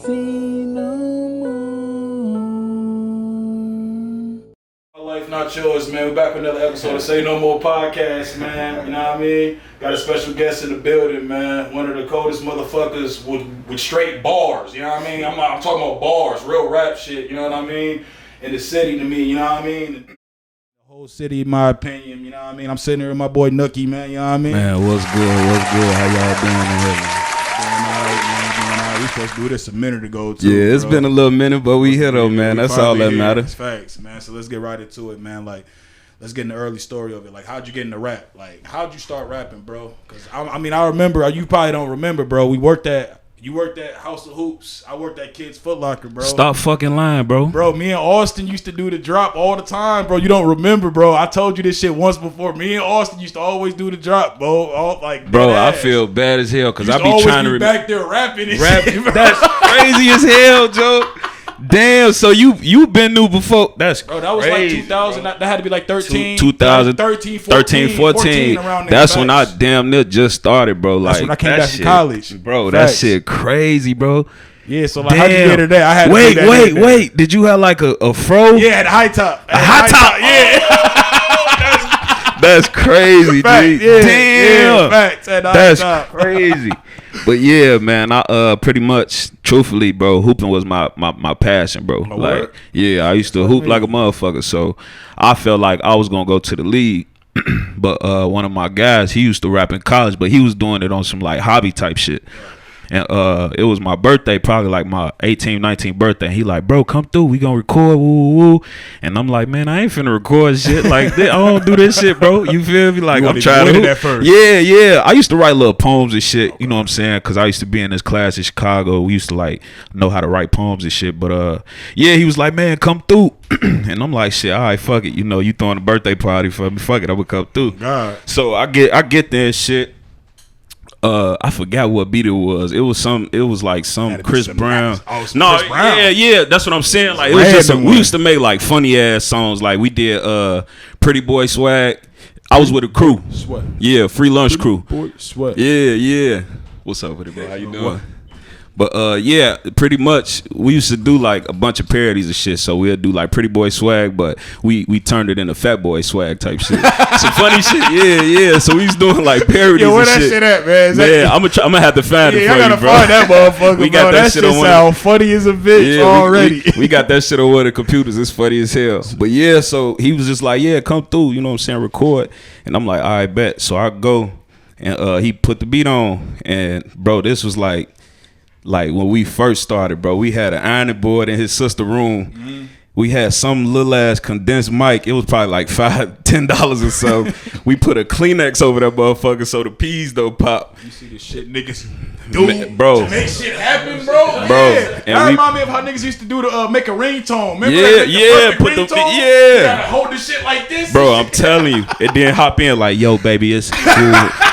Life not yours, man. We're back with another episode of Saynomo podcast, man. You know what I mean? Got a special guest in the building, man. One of the coldest motherfuckers with straight bars. You know what I mean? I'm talking about bars, real rap shit. You know what I mean? In the city, to me. You know what I mean? The whole city, in my opinion. You know what I mean? I'm sitting here with my boy Knucky, man. You know what I mean? Man, what's good? What's good? How y'all doing in here, man? We supposed to do this a minute ago, too. Yeah, it's been a little minute, but we here though, man. That's all that matters. Facts, man. So let's get right into it, man. Like, let's get in the early story of it. Like, how'd you get into rap? Like, how'd you start rapping, bro? Because I mean, I remember. You probably don't remember, bro. You worked at House of Hoops. I worked at Kids Foot Locker, bro. Stop fucking lying, bro. Bro, me and Austin used to do the drop all the time, bro. You don't remember, bro. I told you this shit once before. Me and Austin used to always do the drop, bro. Bro, I feel bad as hell because I be trying to back there rapping and shit, bro. That's crazy as hell, Joe. Damn, so you been new before. That's bro, that was crazy, like 2000. That had to be like 13, 13, 14. Around that's there, when I damn near just started, bro. That's like when I came back from college. Bro, Facts. that shit crazy, bro. Yeah, so like, how'd you get into that? I had Wait. Did you have like a fro? Yeah, the high top. A high top? Yeah. That's crazy, dude. Yeah, damn. Yeah, facts. That's crazy. But yeah, man, I pretty much, truthfully, bro, hooping was my passion, bro. Like, yeah, I used to hoop like a motherfucker. So I felt like I was gonna go to the league. But one of my guys, he used to rap in college, but he was doing it on some like hobby type shit. And it was my birthday, probably like my 18th, 19th birthday. And he like, bro, come through. We gonna record, woo. And I'm like, man, I ain't finna record shit like this. I don't do this shit, bro. You feel me? Like, I'm trying to that first. Yeah. I used to write little poems and shit. Okay. You know what I'm saying? Because I used to be in this class in Chicago. We used to like know how to write poems and shit. But yeah, he was like, man, come through. And I'm like, shit, all right, fuck it. You know, you throwing a birthday party for me. Fuck it, I would come through. God. So I get there and shit. I forgot what beat it was. It was like some Chris Brown. Chris Brown. Yeah, that's what I'm saying. Like, it was just we used to make like funny ass songs. Like, we did Pretty Boy Swag. I was with a crew. Sweat. Yeah, free lunch crew. Boy Sweat. Yeah. What's up with it, bro? How you doing? But yeah, pretty much we used to do like a bunch of parodies of shit. So we'll do like Pretty Boy Swag, but we turned it into Fat Boy Swag type shit. Some funny shit. Yeah. So we was doing like parodies. Yo, where and that shit at, man? I'm gonna have to find it for you, bro. I gotta find that motherfucker. We got that shit on sound funny as a bitch already. We got that shit on one of the computers. It's funny as hell. But yeah, so he was just like, yeah, come through. You know what I'm saying? Record. And I'm like, all right, bet. So I go and he put the beat on. And bro, this was like when we first started, bro, we had an ironing board in his sister's room. Mm-hmm. We had some little ass condensed mic. It was probably like $5-10 or so. We put a Kleenex over that motherfucker so the peas don't pop. You see the shit niggas do, bro, to make shit happen, bro. Yeah. And that remind me of how niggas used to do to make a ringtone. Remember put the ringtone? You gotta hold the shit like this. Bro, I'm telling you, it didn't hop in like, yo, baby, it's cool.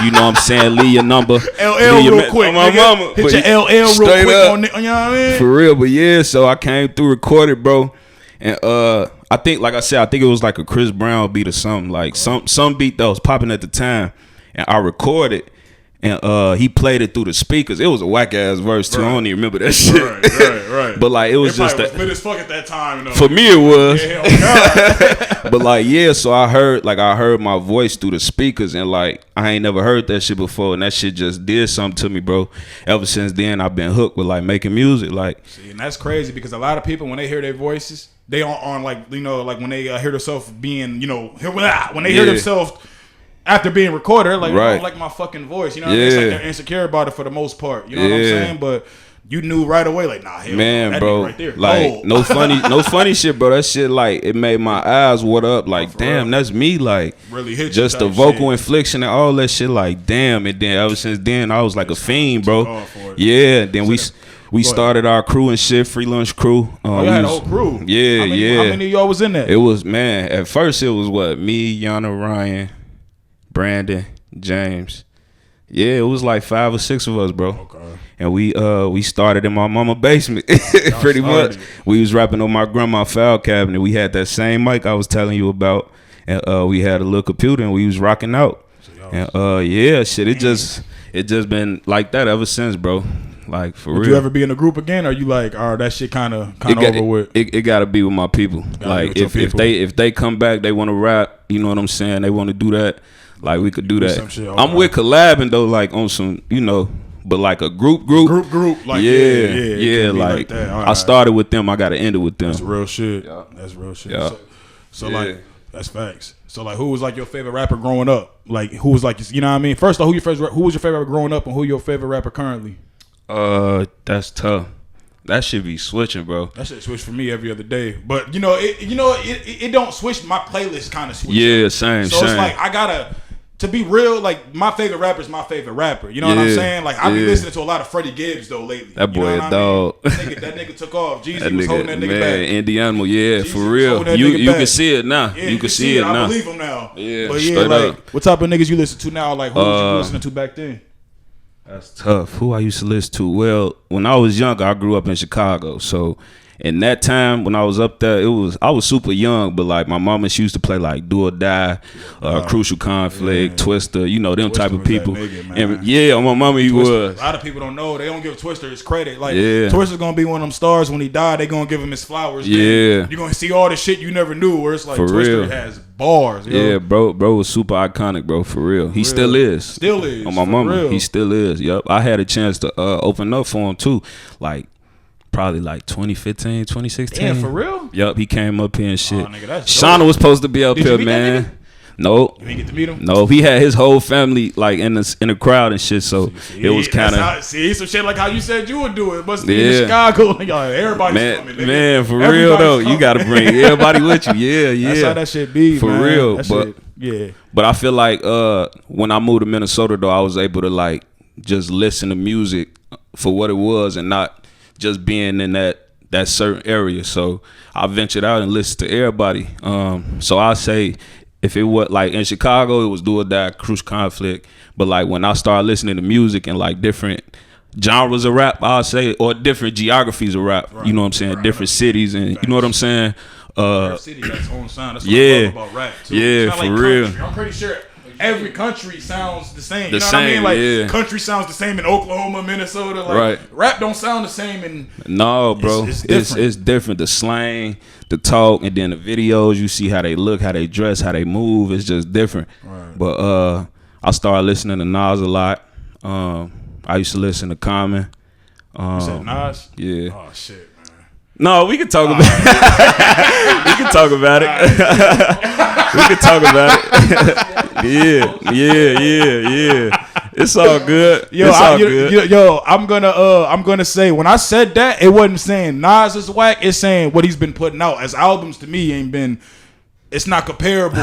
You know what I'm saying? Leave your number. LL real quick. My mama. Hit your LL real quick on it. You know what I mean? For real, but yeah, so I came through, recorded, bro. And I think, like I said, I think it was like a Chris Brown beat or something, like some beat that was popping at the time. And I recorded, and he played it through the speakers. It was a whack ass verse too. Right. I don't even remember that shit. Right. But like, it was just was lit as fuck at that time. For me, it was. Yeah, oh God. But like, yeah. So I heard my voice through the speakers, and like, I ain't never heard that shit before, and that shit just did something to me, bro. Ever since then, I've been hooked with like making music. Like, see, and that's crazy because a lot of people, when they hear their voices, they on like, you know, like when they hear themselves being, you know, when they hear themselves after being recorded, like, I don't like my fucking voice. You know what I mean? It's like they're insecure about it for the most part. You know what I'm saying? But you knew right away, like, nah, hell, man, that bro, right there. like, no funny shit, bro. That shit, like, it made my eyes water up. Like, damn, that's me. Like, really hit just the vocal inflection and all that shit. Like, damn. And then ever since then, I was like a fiend, bro. Yeah. Then we started our crew and shit, free lunch crew. You had a whole crew. Yeah, How many of y'all was in that? It was, man. At first, it was me, Yana, Ryan, Brandon, James. Yeah, it was like 5 or 6 of us, bro. Okay. And we started in my mama basement, pretty much. We was rapping on my grandma file cabinet. We had that same mic I was telling you about, and we had a little computer, and we was rocking out. And yeah, shit, it just been like that ever since, bro. Like for Would real. you ever be in a group again, or you like, oh, that shit kind of over with? It gotta be with my people. Like if they come back, they want to rap. You know what I'm saying? They want to do that. Like we could do that. I'm with collabing though, like on some, you know. But like a group, like yeah, like I started with them, I gotta end it with them. That's real shit. Yeah. That's real shit. Yeah. So like that's facts. So like, who was like your favorite rapper growing up? Like who was like, you know what I mean? First of all, who was your favorite rapper growing up, and who your favorite rapper currently? That's tough. That should be switching, bro. That shit switch for me every other day. But it don't switch. My playlist kind of switch. Yeah, same. So it's like I gotta. To be real, like my favorite rapper is my favorite rapper. You know what I'm saying? Like I be listening to a lot of Freddie Gibbs though lately. That boy a dog. That nigga took off. Jeezy was holding that nigga back. Indiana, for real. You can see it now. Yeah, you can see it now. I believe him now. Yeah, but yeah, like what type of niggas you listen to now? Like who was you listening to back then? That's tough. Who I used to listen to? Well, when I was younger, I grew up in Chicago, so. In that time when I was up there, I was super young, but like my mama, she used to play like Do or Die, Crucial Conflict, Twister, you know, them Twister type of people. Nigga, my mama, he Twister, was. A lot of people don't know. They don't give Twister his credit. Like Twister's gonna be one of them stars when he died. They gonna give him his flowers. Yeah, you're gonna see all the shit you never knew. Where it's like for Twister real. Has bars. Yeah, bro was super iconic, bro. For real, he still is. Still is. On my mama, real. He still is. Yup, I had a chance to open up for him too, like. Probably like 2015, 2016. Yeah, for real? Yup, he came up here and shit. Oh, nigga, that's Shauna was supposed to be up here, man. No. You didn't get to meet him? No, he had his whole family like in the crowd and shit, so it was kind of... See, some shit like how you said you would do it. Must be in Chicago. Everybody's coming. Man, for real though, you got to bring everybody with you. Yeah. That's how that shit be, for man. real. But But I feel like when I moved to Minnesota though, I was able to like just listen to music for what it was and not just being in that certain area. So I ventured out and listened to everybody. So I say if it was like in Chicago, it was Do or Die, Crucial Conflict. But like when I started listening to music and like different genres of rap, I'll say, or different geographies of rap, you know what I'm saying? Different cities, and you know what I'm saying? Every city got its own sound. That's what I love about rap too. Yeah, for like real. Country. I'm pretty sure every country sounds the same. You know what I mean? Like country sounds the same in Oklahoma, Minnesota. Like rap don't sound the same in. No, bro, it's different. It's different. The slang, the talk, and then the videos. You see how they look, how they dress, how they move. It's just different. Right. But I started listening to Nas a lot. I used to listen to Common. You said Nas? Yeah. Oh shit. No, we can talk about it. We can talk about it. We can talk about it. Yeah. It's all good. I'm gonna say when I said that, it wasn't saying Nas is whack. It's saying what he's been putting out as albums to me ain't been. It's not comparable.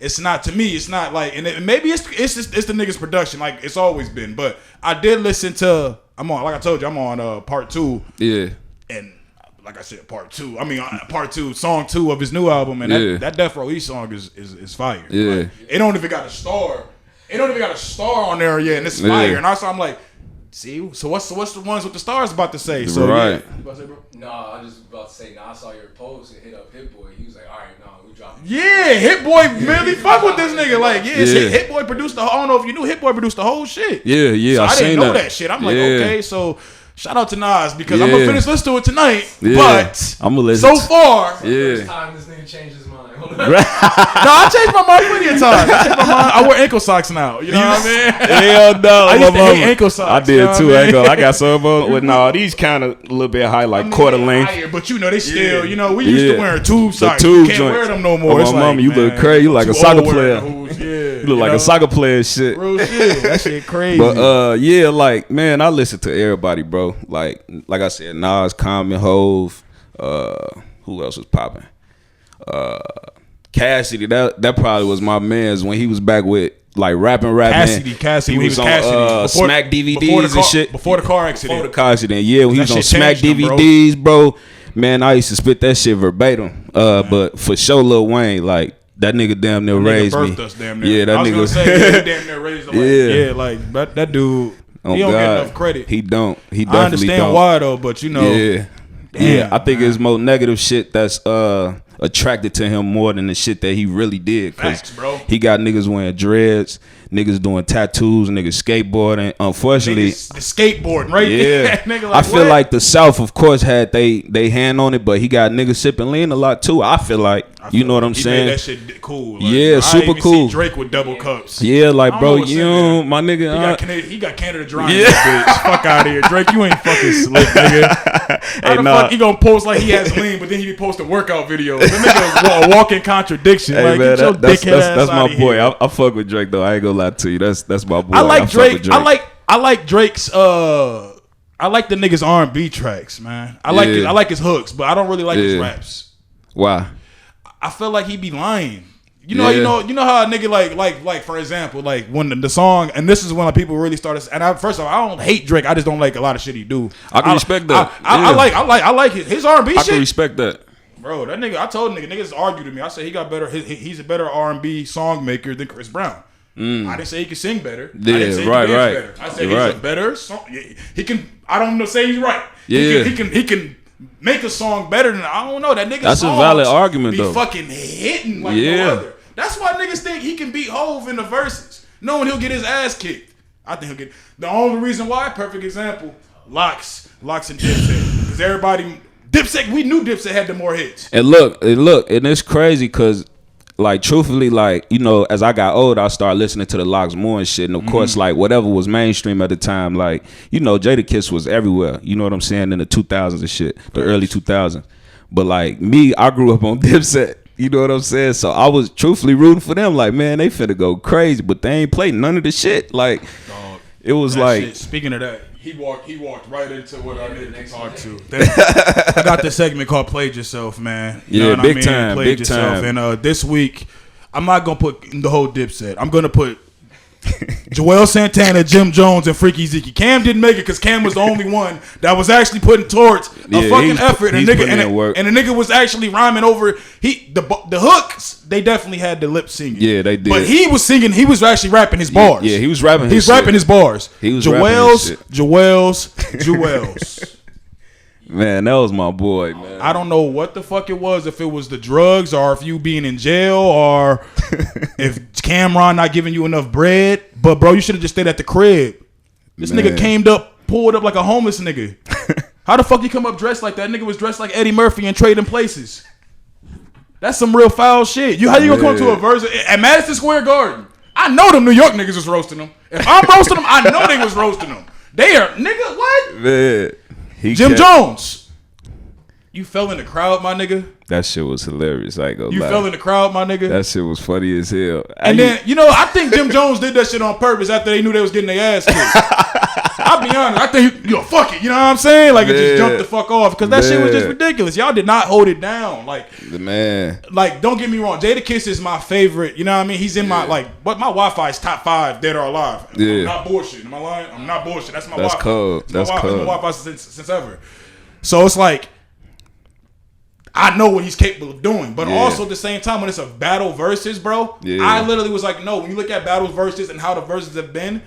It's not to me. It's not like, and maybe it's the nigga's production like it's always been. But I did listen to. Like I told you, I'm on part 2. Yeah. And like I said, part 2. I mean, part 2, song 2 of his new album, and that Death Row East song is fire. Yeah. Like, it don't even got a star. It don't even got a star on there yet, and it's fire. And I'm like, see, so what's the ones with the stars about to say? So right. Yeah. You about to say, bro? No, I was just about to say. I saw your post and hit up Hit Boy. He was like, all right, no, we dropping. Yeah, Hit Boy really fuck with this nigga. Like, Hit Boy produced I don't know if you knew Hit Boy produced the whole shit. Yeah. So I didn't know that shit. I'm like, okay, so. Shout out to Nas because I'm gonna finish listening to it tonight. But I'm gonna listen. So far, first time this nigga changed his mind. No, I changed my mind plenty of times. I wear ankle socks now. You know what I mean? Hell no. I used to hate ankle socks. I did too. I got some with these kind of a little bit high, like quarter length. Higher, but they still, we used to wear tube socks. You can't wear them no more. Oh, my mama, you look crazy. You like a soccer player. You look like a soccer player shit. Real shit. That shit crazy. But like, man, I listen to everybody, bro. Like I said, Nas, Common, Hove. Who else was popping? Cassidy. That probably was my man's when he was back with like rapping. Cassidy. He was on Smack DVDs and shit. Before the car accident. Yeah, when he was on Smack DVDs, bro. Man, I used to spit that shit verbatim. But for sure, Lil Wayne, like. That nigga damn near raised me. Us damn near. Yeah, that I was nigga gonna say he damn near raised him. Yeah, like that dude. Oh, he don't get enough credit. He don't. He definitely don't. I understand why though, but Yeah, I think it's more negative shit that's attracted to him more than the shit that he really did. Facts, bro. He got niggas wearing dreads. niggas doing tattoos, niggas skateboarding. Unfortunately, the skateboarding, right? Yeah, Nigga I feel like the South, of course, had they hand on it, but he got niggas sipping lean a lot too. I feel like, you know what I'm saying? Made that shit cool. Like, yeah, I super even cool. See Drake with double cups. Yeah, like bro, you my nigga. He got Canada Dry. Yeah, bitch. Fuck out of here, Drake. You ain't fucking slick, nigga. How the fuck he gonna post like he has lean, but then he be posting workout videos? That nigga a walking contradiction. Hey, like, man, get your dickhead ass that's my out of boy. here. I fuck with Drake though. I ain't gonna lie to you. That's my boy. I like Drake. I like Drake's. I like the niggas R&B tracks, man. I like his hooks, but I don't really like his raps. Why? I feel like he be lying. You know how a nigga like for example, like when the song, and this is when people really started. And first of all, I don't hate Drake. I just don't like a lot of shit he do. I can respect that. I like his R&B shit. I can respect that. Bro, that nigga, I told niggas argue to me. I said he got better. He's a better R&B song maker than Chris Brown. I didn't say he could sing better. Yeah, I didn't say he could dance better. I said he's a better song. He can. I don't know. Say he's right. Yeah, he can make a song better than I don't know that nigga. That's a valid argument though. Fucking hitting like no other. That's why niggas think he can beat Hove in the verses, knowing he'll get his ass kicked. I think he'll get. The only reason why, perfect example, Locks and Dipset, because everybody. Dipset, we knew Dipset had the more hits. And look, and it's crazy because, like, truthfully, like, you know, as I got older, I started listening to the Locks more and shit. And of course, like, whatever was mainstream at the time, like, you know, Jadakiss was everywhere. You know what I'm saying? In the 2000s and shit, the early 2000s. But like me, I grew up on Dipset. You know what I'm saying? So I was truthfully rooting for them. Like, man, they finna go crazy, but they ain't played none of the shit. Like, it was like. Shit. Speaking of that. He walked right into what I needed to talk to. I got this segment called "Played Yourself," man. You know what big I mean? time, Played big yourself. time. And this week, I'm not gonna put the whole Dipset. I'm gonna put Joel Santana, Jim Jones, and Freaky Zeke. Cam didn't make it because Cam was the only one that was actually putting towards a fucking effort. And the nigga was actually rhyming over the hooks. They definitely had the lip singing. Yeah, they did. But he was singing. He was actually rapping his bars. Yeah, he was rapping. He's rapping his bars. He was Joel's. Man, that was my boy, man. I don't know what the fuck it was, if it was the drugs or if you being in jail or if Cameron not giving you enough bread. But bro, you should have just stayed at the crib. This nigga pulled up like a homeless nigga. How the fuck you come up dressed like that? Nigga was dressed like Eddie Murphy and Trading Places. That's some real foul shit. How you gonna come to a verse at Madison Square Garden? I know them New York niggas was roasting them. If I'm roasting them, I know they was roasting them. They are nigga what? Man. Jim Jones, you fell in the crowd, my nigga. That shit was hilarious. I ain't gonna lie. You fell in the crowd, my nigga. That shit was funny as hell. And then, I think Jim Jones did that shit on purpose after they knew they was getting their ass kicked. I'll be honest. I think, fuck it. You know what I'm saying? Like, it just jumped the fuck off because that shit was just ridiculous. Y'all did not hold it down. Like, don't get me wrong. Jadakiss is my favorite. You know what I mean? He's in my, but my Wi-Fi is top 5 dead or alive. Yeah. I'm not bullshit. Am I lying? I'm not bullshit. That's my Wi-Fi. That's my Wi-Fi since ever. So it's like, I know what he's capable of doing, but also at the same time, when it's a battle versus, bro, I literally was like, no, when you look at battles versus and how the verses have been,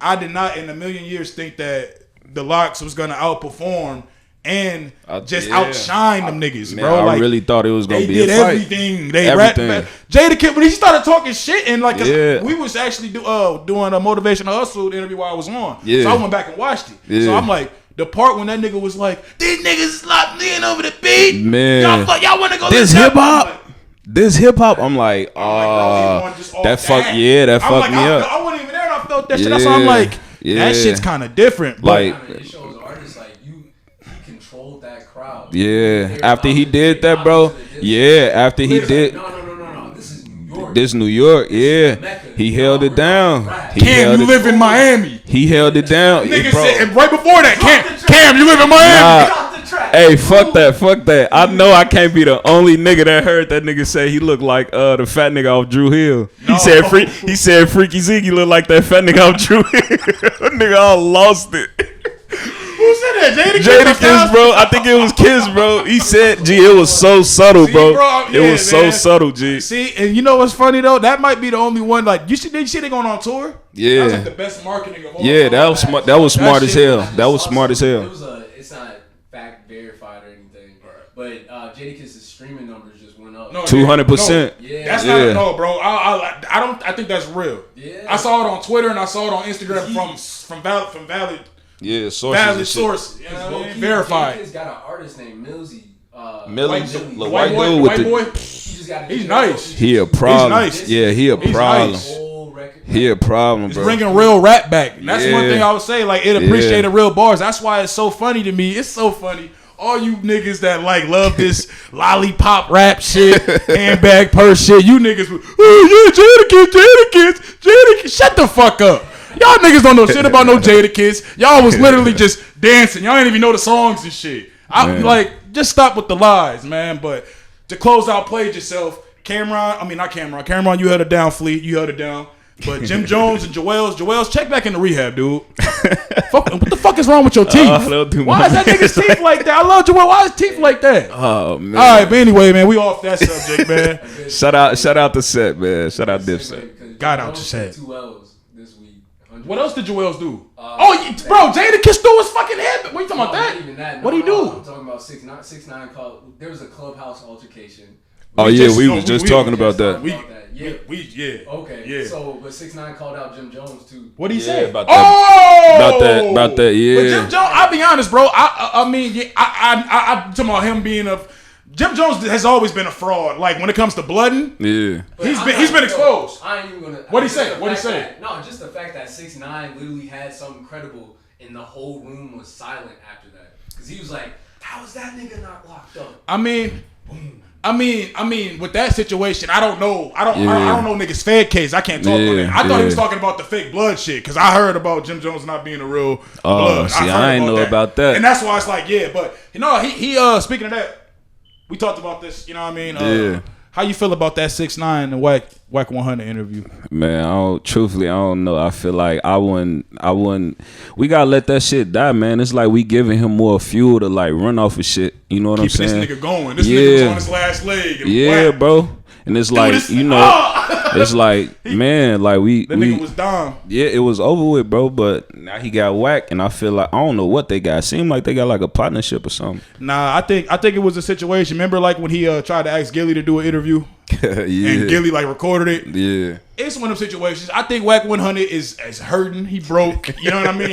I did not in a million years think that the Locks was going to outperform and outshine them niggas, bro. I really thought it was going to be a fight. They did everything. They rapped. Jadakiss, when he started talking shit, and we was actually doing a Motivational Hustle interview while I was on. Yeah. So I went back and watched it. Yeah. So I'm like, the part when that nigga was like, these niggas is locked in over the beat. Man. Y'all want to go this hip hop? This hip hop? I'm like, that fucked me up. I wasn't even there and I felt that shit. That's why I'm like, that shit's kind of different. Like, it shows artists like he controlled that crowd. Yeah. After he did that, bro. Yeah. After he did. No. This is New York. This New York. Yeah. He held it down. Cam, you live in Miami. He held it down. Nigga said, right before that, Cam, you live in Miami. Hey, fuck that. I know I can't be the only nigga that heard that nigga say he looked like the fat nigga off Drew Hill. He said Freaky Zeke looked like that fat nigga off Drew Hill. Nigga all lost it. Who said that? Jadakiss, bro. I think it was Kiss, bro. He said, it was so subtle, bro. It was so subtle, G. See, and you know what's funny though? That might be the only one. Like, you see they going on tour? Yeah. That was like the best marketing of all. Yeah, that was smart as hell. That was smart as hell. It's not fact verified or anything. But Jadakiss' streaming numbers just went up. 200%. Yeah, that's not bro. I think that's real. Yeah, I saw it on Twitter and I saw it on Instagram from valid. Yeah, valid sources. You know what I mean? Verified. Jadakiss got an artist named Millsy. The white boy. He's nice. He a problem. Nice. Yeah, he a problem. Nice. He a problem, It's bro. bringing real rap back. That's one thing I would say. Like, it appreciated real bars. That's why it's so funny to me. It's so funny. All you niggas that like love this lollipop rap shit, handbag purse shit, you niggas, Jadakiss. Shut the fuck up. Y'all niggas don't know shit about no Jadakiss. Y'all was literally just dancing. Y'all ain't even know the songs and shit. I'm like, just stop with the lies, man. But to close out, Played Yourself. Cameron, you held it down, Fleet. You held it down. But Jim Jones and Joel's, check back into rehab, dude. What the fuck is wrong with your teeth? Why is that nigga's teeth like that? I love Joel. Why is his teeth like that? Oh man. All right, but anyway, man, we off that subject, man. Shout out the set, man. Shout out Dipset. Got out your set. 2 L's this week. What else did Joel's do? Bro, Jadakiss threw his fucking head. What you talking about that? Even that. What do you do? I'm talking about 6ix9ine called. There was a clubhouse altercation. We was just talking about that. Okay. Yeah. So, but 6ix9ine called out Jim Jones too. What did he say about that? About that. Yeah. But Jim Jones, I'll be honest, bro. I'm talking about him being a. Jim Jones has always been a fraud. Like when it comes to blooding, he's been exposed. I ain't even gonna. What'd he say? What'd he say? No, just the fact that 6ix9ine literally had something credible, and the whole room was silent after that, because he was like, "How is that nigga not locked up?" I mean, with that situation, I don't know. I don't know niggas' Fed case. I can't talk on that. I thought he was talking about the fake blood shit because I heard about Jim Jones not being a real blood. I ain't know about that. And that's why it's like, but he speaking of that, we talked about this. You know what I mean? How you feel about that 6ix9ine and Wack 100 interview? Man, truthfully, I don't know. I feel like I wouldn't. We gotta let that shit die, man. It's like we giving him more fuel to like run off of shit. You know what I'm saying? This nigga going. This nigga was on his last leg. And bro. And it's like, it's like, man, like the nigga was dumb. Yeah, it was over with, bro. But now he got whacked, and I feel like I don't know what they got. Seemed like they got like a partnership or something. Nah, I think it was a situation. Remember, like when he tried to ask Gilly to do an interview, and Gilly like recorded it. Yeah, it's one of them situations. I think Wack 100 is hurting. He broke. You know what I mean?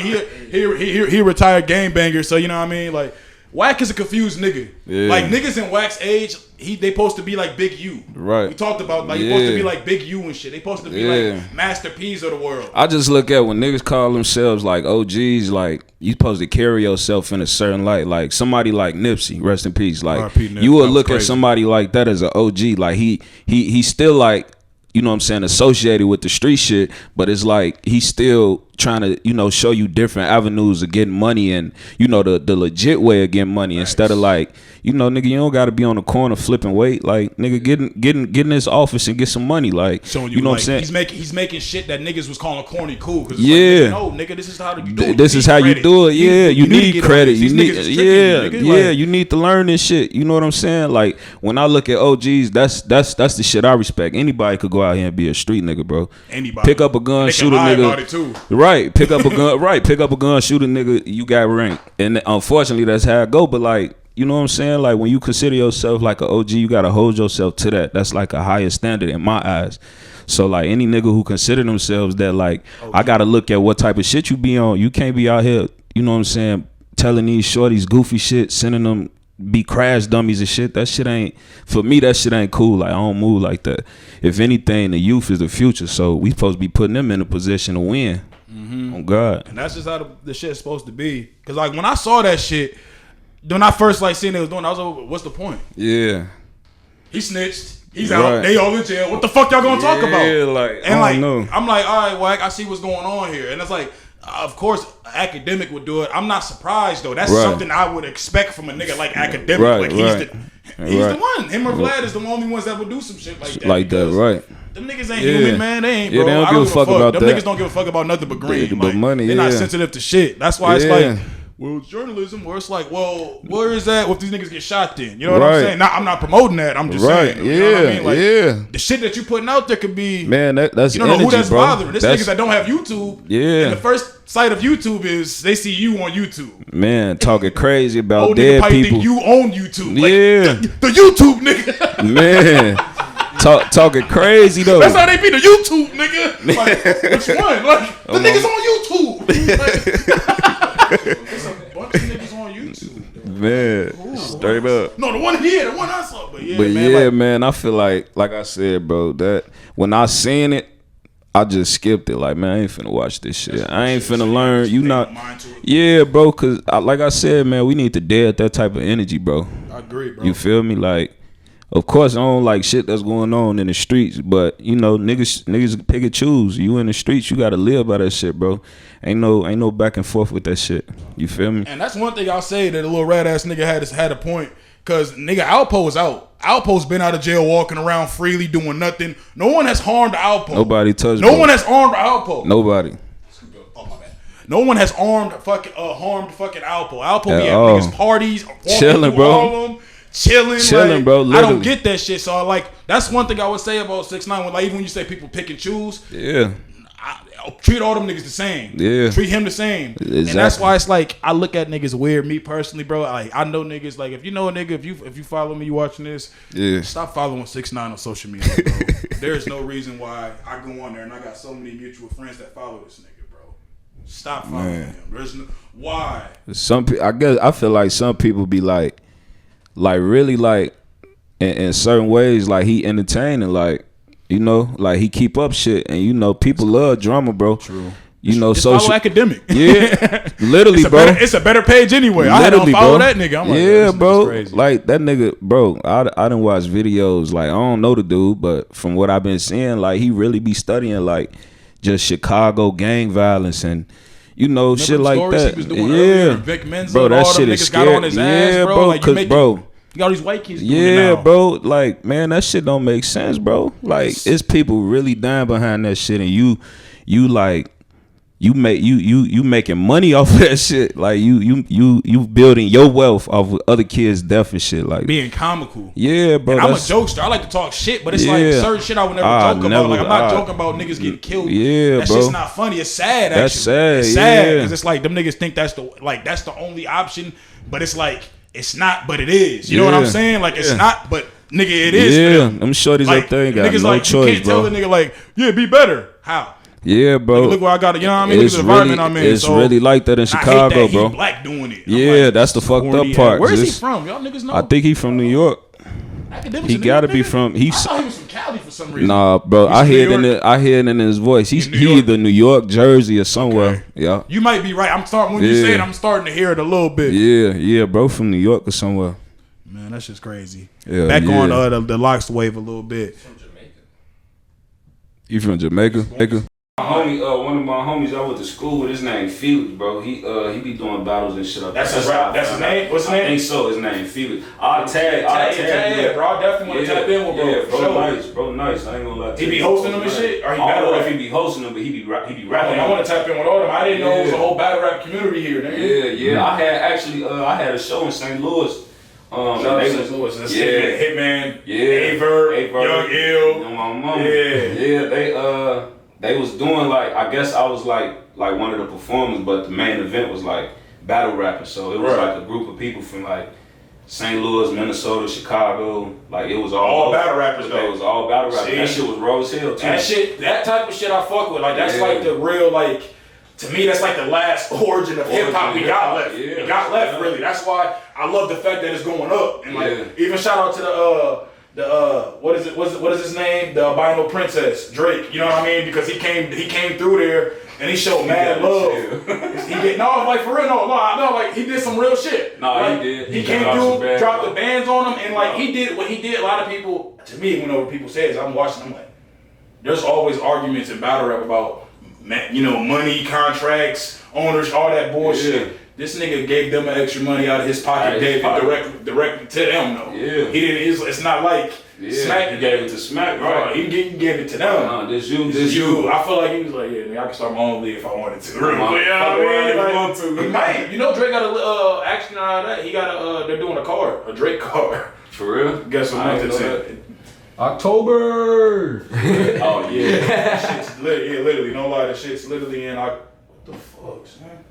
He retired game banger. So you know what I mean? Like Wack is a confused nigga. Yeah. Like niggas in Wack's age, they supposed to be like Big U. Right. We talked about like supposed to be like Big U and shit. They supposed to be like Master P's of the world. I just look at when niggas call themselves like OGs, like you supposed to carry yourself in a certain light. Like somebody like Nipsey, rest in peace. Like you would look at somebody like that as an OG. Like he's still like, you know what I'm saying, associated with the street shit, but it's like he's still trying to, you know, show you different avenues of getting money and, you know, the legit way of getting money instead of like, you know, nigga, you don't got to be on the corner flipping weight. Like, nigga, get in this office and get some money. Like, showing you know like, what I'm saying? He's making shit that niggas was calling corny cool. Cause yeah. Like, no, nigga, this is how you do it. This is how you do it. Yeah, you need credit. You need, like, you need to learn this shit. You know what I'm saying? Like, when I look at OGs, that's the shit I respect. Anybody could go out here and be a street nigga, bro. Anybody. Pick up a gun, shoot a nigga. Right. Pick up a gun. Right. Pick up a gun, shoot a nigga. You got ranked. And unfortunately, that's how it go. But like, you know what I'm saying? Like when you consider yourself like an OG, you gotta hold yourself to that. That's like a higher standard in my eyes. So like any nigga who consider themselves that, like, I gotta look at what type of shit you be on. You can't be out here, you know what I'm saying, telling these shorties goofy shit, sending them be crash dummies and shit. That shit ain't, for me, that shit ain't cool. Like I don't move like that. If anything, the youth is the future. So we supposed to be putting them in a position to win. Mm-hmm. Oh God. And that's just how the shit's supposed to be. Cause like when I saw that shit, when I first like seen they was doing, I was like, what's the point? Yeah. He snitched. He's out. They all in jail. What the fuck y'all gonna talk about? Yeah, like, and I don't know. I'm like, all right, Wack, I see what's going on here. And it's like, of course, academic would do it. I'm not surprised though. That's something I would expect from a nigga like academic. Like he's the one. Him or Vlad is the only ones that would do some shit like that. Like that, right? Them niggas ain't human, man. They ain't, bro. They don't give a fuck about them that. niggas don't give a fuck about nothing but green. But money, they're not sensitive to shit. That's why it's like, well, it's journalism, where it's like, well, where is that if these niggas get shot then? You know what I'm saying? Now, I'm not promoting that. I'm just saying. Yeah, you know what I mean? Like, yeah. the shit that you putting out there could be, man, that's you don't energy, know who that's bro. bothering. This niggas that don't have YouTube. Yeah. And the first sight of YouTube is they see you on YouTube. Man, talking crazy about Old nigga dead probably people. think you own YouTube. Like, Yeah. the YouTube nigga. Man, talking crazy though. That's how they be the YouTube nigga. Like, which one? Like, the niggas on YouTube. Like, there's a bunch of niggas on YouTube. Man, straight up. No, the one here, the one I saw. But yeah, But man. yeah, Like, man, I feel like I said, bro, that when I seen it, I just skipped it. Like, man, I ain't finna watch this shit. I ain't finna learn. You not. Yeah, bro, cause like I said, man, we need to dead that type of energy, bro. I agree, bro. You feel me? Like, of course, I don't like shit that's going on in the streets, but you know, niggas pick and choose. You in the streets, you gotta live by that shit, bro. Ain't no back and forth with that shit. You feel me? And that's one thing I'll say that a little rat ass nigga had a point. Cause nigga, Alpo is out. Alpo's been out of jail, walking around freely, doing nothing. No one has harmed Alpo. Nobody touched. No one has harmed Alpo. Nobody. Oh my bad. No one has harmed fucking Alpo. Alpo be at all. niggas parties, Chilling, bro. Harlem, chilling, like, bro. I Literally. don't get that shit. So like, that's one thing I would say about 6ix9ine. When like, even when you say people pick and choose, Yeah. I treat all them niggas the same. Yeah. Treat him the same. Exactly. And that's why it's like I look at niggas weird. Me personally, bro. Like I know niggas. Like if you know a nigga, if you follow me, you watching this. Yeah. Stop following 6ix9ine on social media, bro. There's no reason why I go on there and I got so many mutual friends that follow this nigga, bro. Stop following him. There's no why. Some people, I feel like some people be like really like in certain ways, like he entertaining, like. You know, like he keep up shit, and you know people love drama, bro. True. You know, It's social follow academic. Yeah, literally, bro. It's a better page anyway. I don't follow that nigga. I'm like, yeah, this bro. crazy. Like that nigga, bro. I done watch videos. Like I don't know the dude, but from what I've been seeing, like he really be studying like just Chicago gang violence and. You know, Remember shit like that. He was doing earlier, Vic Mensa, bro, that all shit them is niggas scary. got on his ass, bro. Like, you got all these white kids doing it now. bro. Like, man, that shit don't make sense, bro. Like, it's people really dying behind that shit, and you like, you making money off of that shit. Like, you building your wealth off of other kids' death and shit. Like, being comical. Yeah, bro. And I'm a jokester. I like to talk shit, but it's like certain shit I would never joke about. Like, I'm not joking about niggas getting killed. Yeah, that bro. shit's not funny. It's sad. Actually. That's sad. It's sad yeah. because it's like them niggas think that's the only option, but it's like it's not, but it is. You know what I'm saying? Like it's not, but nigga, it is. Yeah, I'm sure these up there ain't got niggas no like, choice, you can't bro. tell the nigga like, yeah, be better. How? Yeah, bro. Look where I got it. You know what I mean? Look at the environment I'm in. It's really like that in Chicago, I hate that bro. He black doing it. Yeah, like, that's the fucked up part. Where is he from? Y'all niggas know? I think he from New York. Academics He gotta be York, from. I thought he was from Cali for some reason. Nah, bro. I hear it in his voice. He either New York, Jersey, or somewhere. Okay. Yeah. You might be right. When you say it, I'm starting to hear it a little bit. Yeah, bro. From New York or somewhere. Man, that's just crazy. Yeah, Back on the locks wave a little bit. From Jamaica. You from Jamaica? One of my homies I went to school with, his name Felix, bro. He be doing battles and shit up there. That's his name? What's his name? I think so. His name Felix. I'll tag Yeah, bro. I definitely want to tap in with bro. Yeah, bro, Sure. nice. I ain't gonna lie to He you. be hosting them and shit? Or he I battle don't know if rap? he be hosting them, but he be rapping. I want to tap in with all of them. I didn't know it was a whole battle rap community here. Nigga. Yeah. I had actually, I had a show in St. Louis. Shout out to St. Louis. That's Hitman, Yeah, Aver, Young Ill. My mama. Yeah. They was doing like, I guess I was like one of the performers, but the main event was like battle rapping. So it was like a group of people from like St. Louis, Minnesota, Chicago. Like it was all battle rappers though. It was all battle rappers. See? That shit was raw as hell too. That type of shit I fuck with. Like that's like the real like. To me, that's like the last origin of hip hop we got left. Yeah. We got left really. That's why I love the fact that it's going up. And like even shout out to the what is his name? The albino princess, Drake. You know what I mean? Because he came through there and he showed mad love. He did like for real, no, like he did some real shit. No, like, he did. He came through, dropped the bands on him, and like he did what he did. A lot of people, to me, whenever people say this, I'm watching. I'm like, there's always arguments in battle rap about, you know, money, contracts, owners, all that bullshit. This nigga gave them extra money out of his pocket, gave it directly to them though. Yeah. He didn't. It's not like Smack. He gave it to Smack, right? He gave it to them. This you. I feel like he was like, yeah, nigga, I can start my own league if I wanted to. Real quick, He might. You know, Drake got a action out of that. He got a. They're doing a card, a Drake card. For real? Guess what month it's in? October. Oh yeah. That shit's literally, no lie, that shit's literally in what the fuck, man?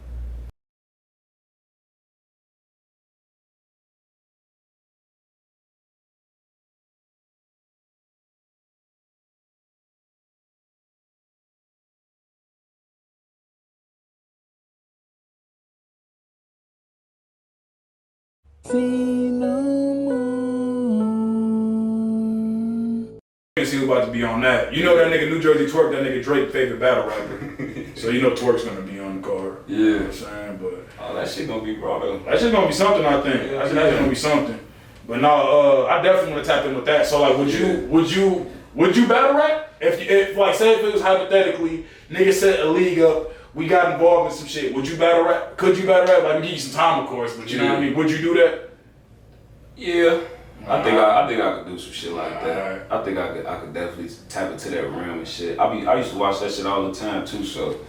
See who's about to be on that. You know that nigga New Jersey Twerk, that nigga Drake favorite battle rapper. So you know Twerk's gonna be on the card. Yeah. You know what I'm saying? But that shit gonna be brought up. That shit gonna be something, I think. I think that's gonna be something. But no, I definitely wanna tap in with that. So like would you battle rap? If like say if it was hypothetically, nigga set a league up, we got involved in some shit, would you battle rap? Could you battle rap? Like we give you some time of course, but you know what I mean? Would you do that? Yeah. I think I could do some shit like that. I think I could definitely tap into that realm and shit. I used to watch that shit all the time too. So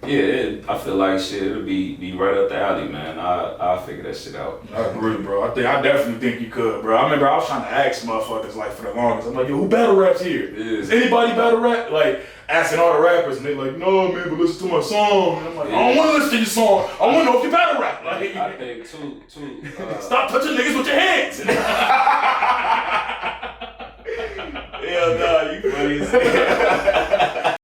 yeah, I feel like shit it'll be right up the alley, man. I'll figure that shit out. I agree, bro. I definitely think you could, bro. I remember I was trying to ask motherfuckers like for the longest. I'm like, yo, who battle raps here? Yeah. Does anybody battle rap? Like asking all the rappers, and they like, no, man, but listen to my song. And I'm like, I don't want to listen to your song. I want to know if you battle rap. Like, I think too. Stop touching niggas with your hands. Hell nah, you funny as hell.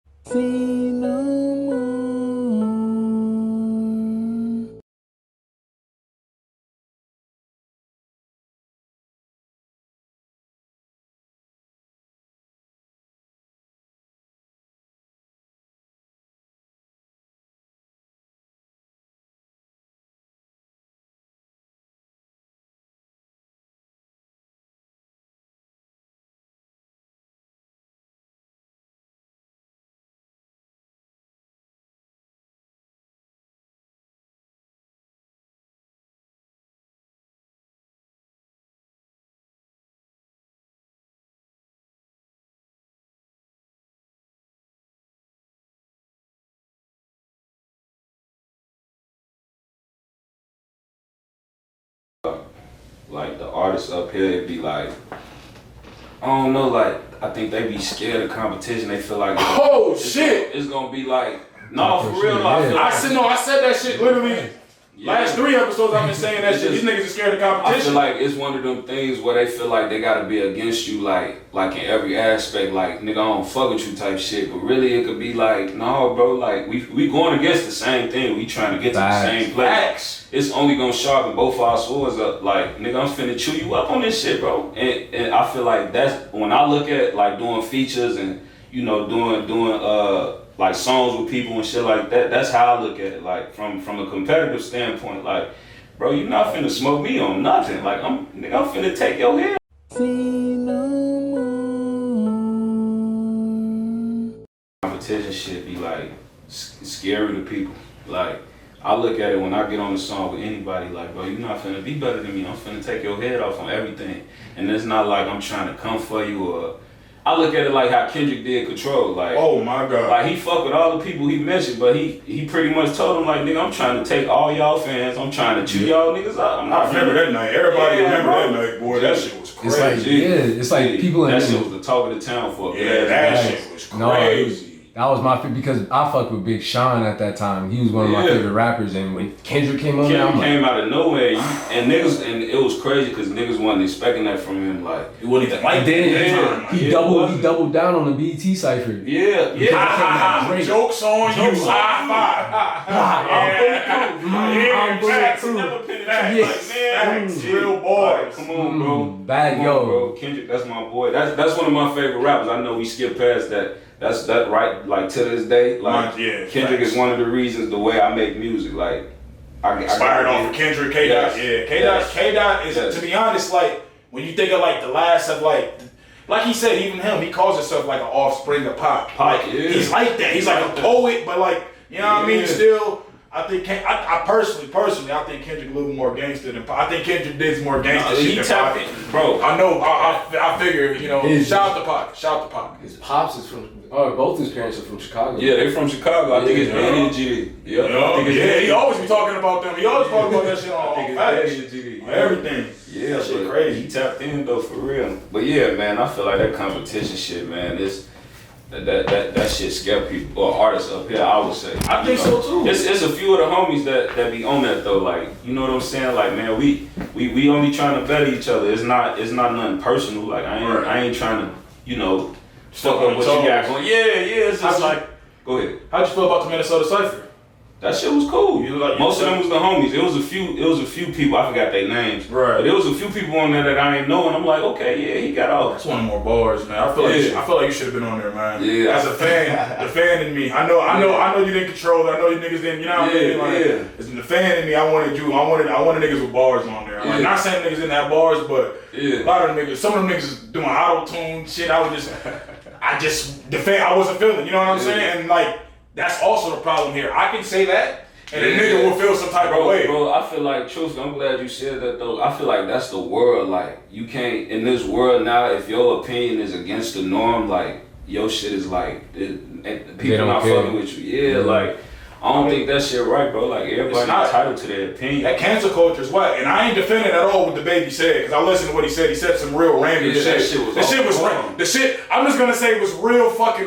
Like the artists up here, it'd be like, I don't know, like I think they be scared of competition. They feel like Shit! It's gonna be like for real. Yeah. I said that shit literally. Yeah. Last 3 episodes I've been saying that shit. These niggas are scared of competition. I feel like it's one of them things where they feel like they gotta be against you, like in every aspect, like nigga I don't fuck with you type shit. But really it could be like, no bro, like we going against the same thing. We trying to get to the same place. It's only gonna sharpen both our swords up. Like nigga, I'm finna chew you up on this shit, bro. And I feel like that's when I look at like doing features and you know doing like songs with people and shit like that. That's how I look at it. Like from a competitive standpoint, like, bro, you not finna smoke me on nothing. Like I'm finna take your head. Competition shit be like scary to people. Like I look at it when I get on the song with anybody. Like, bro, you not finna be better than me. I'm finna take your head off on everything. And it's not like I'm trying to come for you or. I look at it like how Kendrick did Control, like oh my god, like he fucked with all the people he mentioned, but he pretty much told them like nigga, I'm trying to take all y'all fans, I'm trying to chew y'all niggas out. I remember that night. Everybody remember that night, boy. That shit was crazy. It's like people in that shit was the talk of the town for. Yeah, that shit was crazy. That was my favorite because I fucked with Big Sean at that time. He was one of my favorite rappers, and when Kendrick came on, Kendrick came out of nowhere, and it was crazy because niggas wasn't expecting that from him. Like he wouldn't even like that. He doubled down on the BET cipher. Yeah. Jokes on you. High five. Real boys. Come on, bro. Bad bro. Kendrick, that's my boy. That's one of my favorite rappers. I know we skipped past that. That's right. Like to this day, like Kendrick is one of the reasons the way I make music. Like I inspired off of Kendrick, K Dot. Yeah, K Dot is to be honest. Like when you think of like the last of like he said, even him, he calls himself like an offspring of pop. Like he's like that. He's like a poet, but like you know what I mean. Still, I personally, I think Kendrick a little more gangster than Pop. I think Kendrick did more gangster shit he than tapped Pop. in, bro. I know. I figure, you know, shout out to Pop. His pops is from, both his parents are from Chicago. Yeah, they from Chicago. I think it's Danny and GD. Yeah, he always be talking about them. He always talking about that shit on Danny and GD. Everything. Yeah, that shit but crazy. He tapped in though for real. But yeah, man, I feel like that competition shit, man, is that shit scare people or artists up here. I would say. I think so too. It's a few of the homies that be on that though. Like, you know what I'm saying? Like, man, we only trying to better each other. It's not nothing personal. Like, I ain't trying to, you know, fuck up what you got going. Yeah. It's just like, go ahead. How'd you feel about the Minnesota Cypher? That shit was cool. Most of them was the homies. It was a few people. I forgot their names. Right. But there was a few people on there that I ain't know, and I'm like, okay, yeah, he got all. That's one of more bars, man. I feel like you should have been on there, man. Yeah. As a fan, the fan in me. I know you didn't control it. I know you niggas didn't. You know what I mean? Like, it's the fan in me. I wanted niggas with bars on there. Like, not saying niggas didn't have bars, but a lot of them niggas. Some of them niggas doing auto tune shit. I wasn't feeling. You know what I'm saying? And like. That's also the problem here. I can say that, and a nigga will feel some type of way. Bro, I feel like, truthfully, I'm glad you said that though. I feel like that's the world. Like, you can't, in this world now, if your opinion is against the norm, like, your shit is like, people not fucking with you. Yeah, like, I don't think that shit right, bro. Like, everybody's entitled to their opinion. That cancel culture is what, and I ain't defending at all what the baby said, because I listened to what he said. He said some real random shit. That shit was wrong. The shit, I'm just gonna say it was real fucking.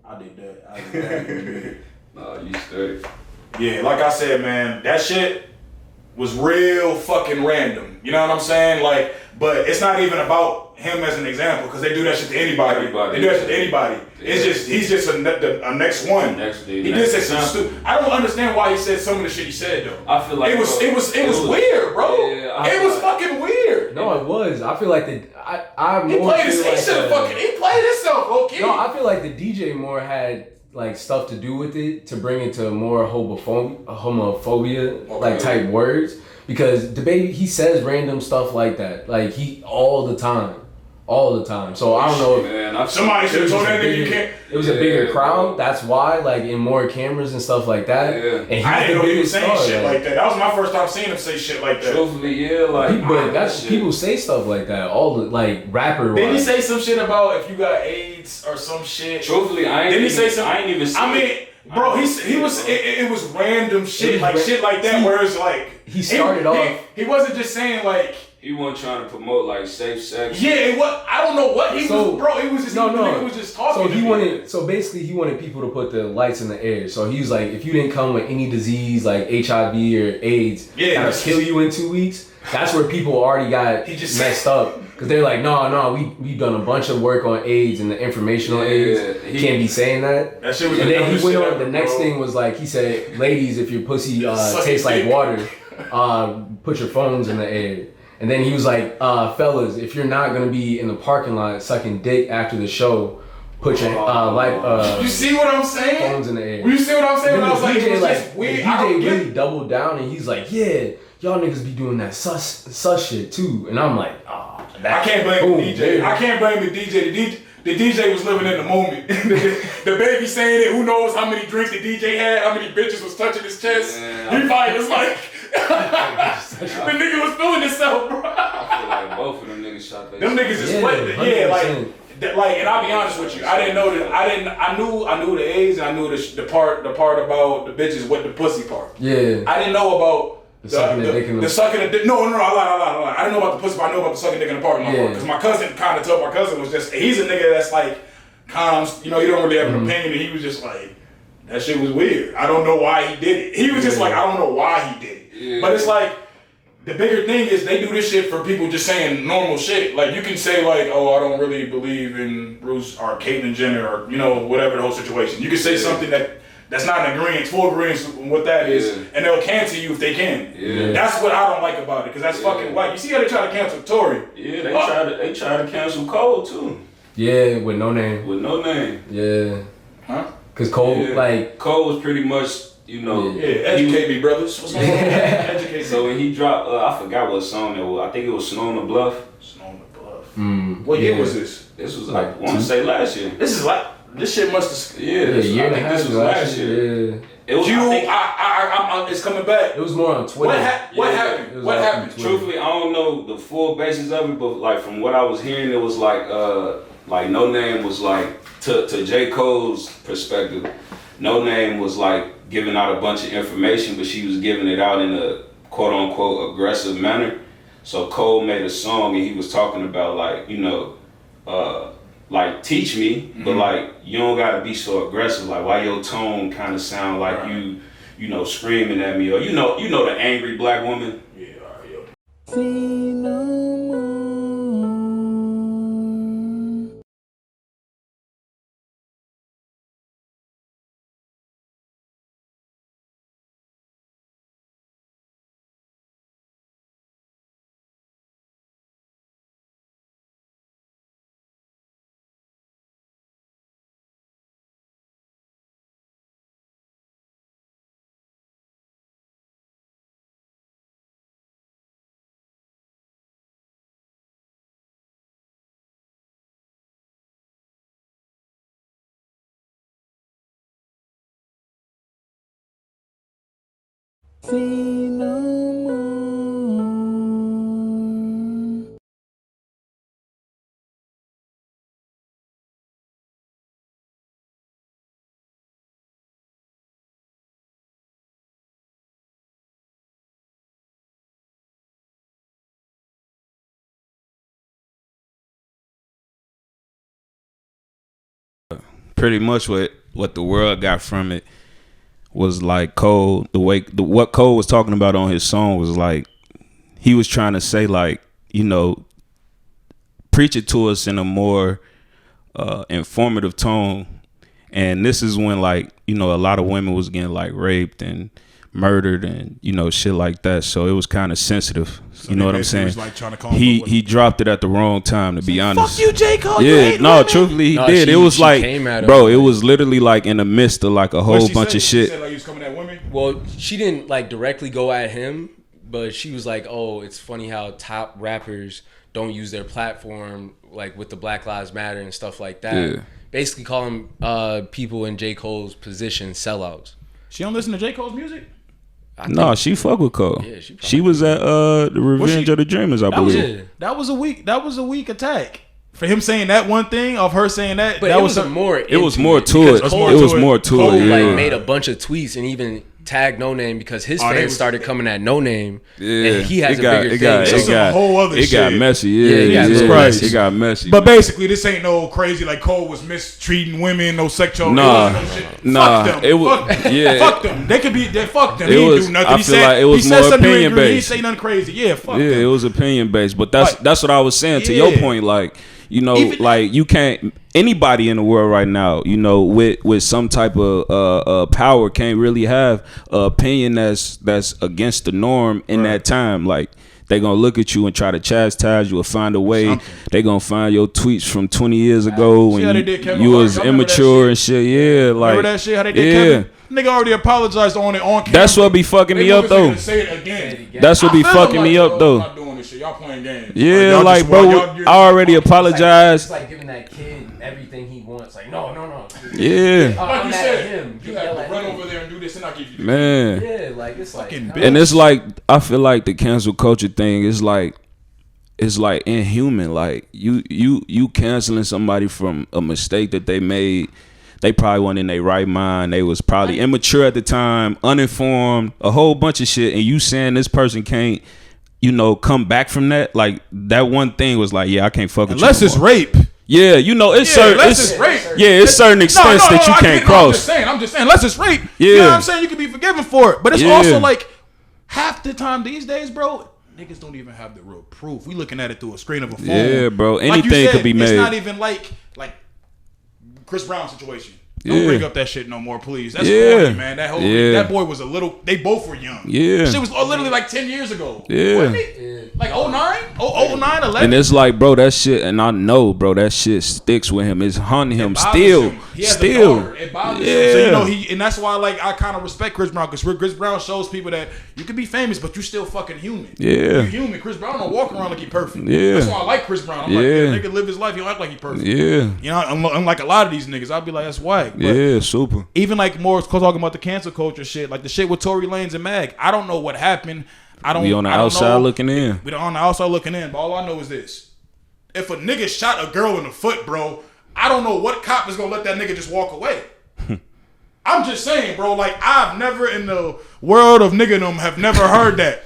I did that. Nah, you straight. Yeah, like I said, man, that shit was real fucking random. You know what I'm saying? Like, but it's not even about him as an example, because they do that shit to anybody. They do that shit to anybody. Yeah. It's just he's just a next one. He did say some stupid. I don't understand why he said some of the shit he said though. I feel like it was weird, bro. Yeah, it was fucking weird. No, it was. I feel like he played himself, okay. No, I feel like the DJ more had like stuff to do with it to bring it to more homophobia like type words, because the baby, he says random stuff like that, like he all the time. So I don't know if somebody should have told that nigga you can't. It was a bigger crowd. That's why, like, in more cameras and stuff like that. Yeah. And I didn't know he was saying shit like that. That was my first time seeing him say shit like that. Truthfully, but that's people say stuff like that. All the rapper. Didn't he say some shit about if you got AIDS or some shit? Truthfully, I ain't even. I mean, bro, he was. It was random shit, like shit like that, where it's like he started off. He wasn't just saying like. He wasn't trying to promote like safe sex. Yeah, I don't know what he was, bro. It was just he was just talking. So basically, he wanted people to put the lights in the air. So he was like, if you didn't come with any disease like HIV or AIDS, that'll kill you in 2 weeks. That's where people already got messed up, because they're like, no, we've done a bunch of work on AIDS and the information on AIDS. He can't be saying that. That shit was. And then he went on. The next thing was like, he said, ladies, if your pussy tastes like water, put your phones in the air. And then he was like, fellas, if you're not gonna be in the parking lot sucking dick after the show, put your you see what I'm saying? Phones in the air. You see what I'm saying? I was like, it was just weird. The DJ really doubled down, and he's like, yeah, y'all niggas be doing that sus shit too. And I'm like, I can't blame the DJ. I can't blame the DJ. The DJ was living in the moment. The baby saying it. Who knows how many drinks the DJ had? How many bitches was touching his chest? He probably was like. The nigga was feeling himself, bro. I feel like both of them niggas shot their Them niggas just played it. Like, and I'll be honest with you, I didn't know that. I knew the AIDS, and I knew the part about the bitches with the pussy part. Yeah. I didn't know about the sucking the dick in the sucking the dick. No, I lied. I didn't know about the pussy, but I know about the sucking dick in the parking lot. Because my cousin kind of told my cousin was just, he's a nigga that's like calm. You know, he don't really have an opinion, and he was just like, that shit was weird. I don't know why he did it. He was just like, I don't know why he did it. Yeah. But it's like, the bigger thing is they do this shit for people just saying normal shit. Like, you can say like, oh, I don't really believe in Bruce or Caitlyn Jenner or, you know, whatever the whole situation. You can say something that's not in agreement, full agreement with what that is, and they'll cancel you if they can. Yeah. That's what I don't like about it, because that's fucking white. You see how they try to cancel Tory? Yeah, they try to cancel Cole too. Yeah, with no name. Yeah. Huh? Because Cole, Cole was pretty much, you know. Yeah, educate me, brothers. What's going on? Educate me. So when he dropped, I forgot what song it was. I think it was Snow on the Bluff. Snow on the Bluff. What year was this? This was like, I want to say last year. This shit must have. a year and a half. This was last year. It was. It's coming back. It was more on Twitter. What happened? What happened? Truthfully, I don't know the full basis of it, but like from what I was hearing, it was like No Name was like to J. Cole's perspective. No Name was like giving out a bunch of information, but she was giving it out in a quote unquote aggressive manner. So Cole made a song and he was talking about like, you know, like teach me, but like you don't gotta be so aggressive. Like why your tone kind of sound like you know, screaming at me, or you know the angry black woman. Yeah, pretty much what the world got from it was like Cole. What Cole was talking about on his song was like he was trying to say like, you know, preach it to us in a more informative tone. And this is when like, you know, a lot of women was getting like raped and murdered and, you know, shit like that. So it was kind of sensitive. So you know what I'm saying? Like he dropped it at the wrong time, to be honest. Fuck you, J. Cole. Yeah, no, truthfully he did. It was like, bro, it was literally like in the midst of like a whole bunch of shit. She said like he was coming at women? Well, she didn't like directly go at him, but she was like, oh, it's funny how top rappers don't use their platform like with the Black Lives Matter and stuff like that. Yeah. Basically calling people in J. Cole's position sellouts. She don't listen to J. Cole's music? No, she fuck with Cole. Yeah, she was at the Revenge of the Dreamers, I believe. That was a weak attack. For him saying that one thing, of her saying that, but that it was more to it. It was more to it. Cole like made a bunch of tweets and even tagged No Name because his fans started coming at No Name. Yeah, and he has a bigger thing. It's a whole other shit. It got messy. Yeah, it got messy. But basically, this ain't no crazy like Cole was mistreating women, no sexual. Nah. Fuck them. It was fuck them. They could be. Fuck them. He didn't do nothing. I feel like it was more opinion based. He didn't say nothing crazy. Yeah, fuck them. Yeah, it was opinion based. But that's what I was saying. To your point, like. You know, even, like you can't. Anybody in the world right now, you know, with some type of power, can't really have an opinion that's against the norm in that time. Like they gonna look at you and try to chastise you or find a way. They gonna find your tweets from 20 years ago when you was immature and shit. Yeah, like remember that shit? How they did Kevin? Nigga already apologized on camera. That's what be fucking me up though. Say it again. That's what be fucking me up though. I'm not doing this shit. Y'all playing games. Yeah, like bro, I already apologized. It's like giving that kid everything he wants. Like no. Yeah. Like you said, you have to run over there and do this, and I'll give you. Man. Yeah, like it's like. And it's like I feel like the cancel culture thing is like. It's like inhuman. Like you canceling somebody from a mistake that they made. They probably weren't in their right mind. They was probably immature at the time, uninformed, a whole bunch of shit. And you saying this person can't, you know, come back from that? Like that one thing was like, yeah, I can't fuck with you. Unless it's rape. Yeah, you know, it's certain. It's rape. Yeah, it's certain extents that you can't cross. I'm just saying. Unless it's rape. Yeah. You know what I'm saying? You can be forgiven for it. But it's also like half the time these days, bro. Niggas don't even have the real proof. We looking at it through a screen of a phone. Yeah, bro. Anything could be made. It's not even like Chris Brown situation. Don't bring up that shit no more, please. That's corny, man. That boy was they both were young. Yeah. Shit was literally like 10 years ago. Yeah. Wasn't it? Like 09? 09? whole 9/11. And it's like, bro, that shit, and I know, bro, that shit sticks with him. It's haunting him still. He has still. A daughter. It bothers him. So, you know, and that's why, like, I kind of respect Chris Brown, because Chris Brown shows people that you can be famous, but you still fucking human. Yeah. You're human. Chris Brown don't walk around like he perfect. Yeah. That's why I like Chris Brown. I'm like, nigga live his life. He don't act like he perfect. Yeah. You know, unlike a lot of these niggas, I'll be like, that's whack. But Yeah, super. even like more talking about the cancel culture shit, like the shit with Tory Lanez and Mag. I don't know what happened. We on the outside looking in. We on the outside looking in, but all I know is this. If a nigga shot a girl in the foot, bro, I don't know what cop is gonna let that nigga just walk away. I'm just saying, bro, like, I've never in the world of niggerdom have never heard that.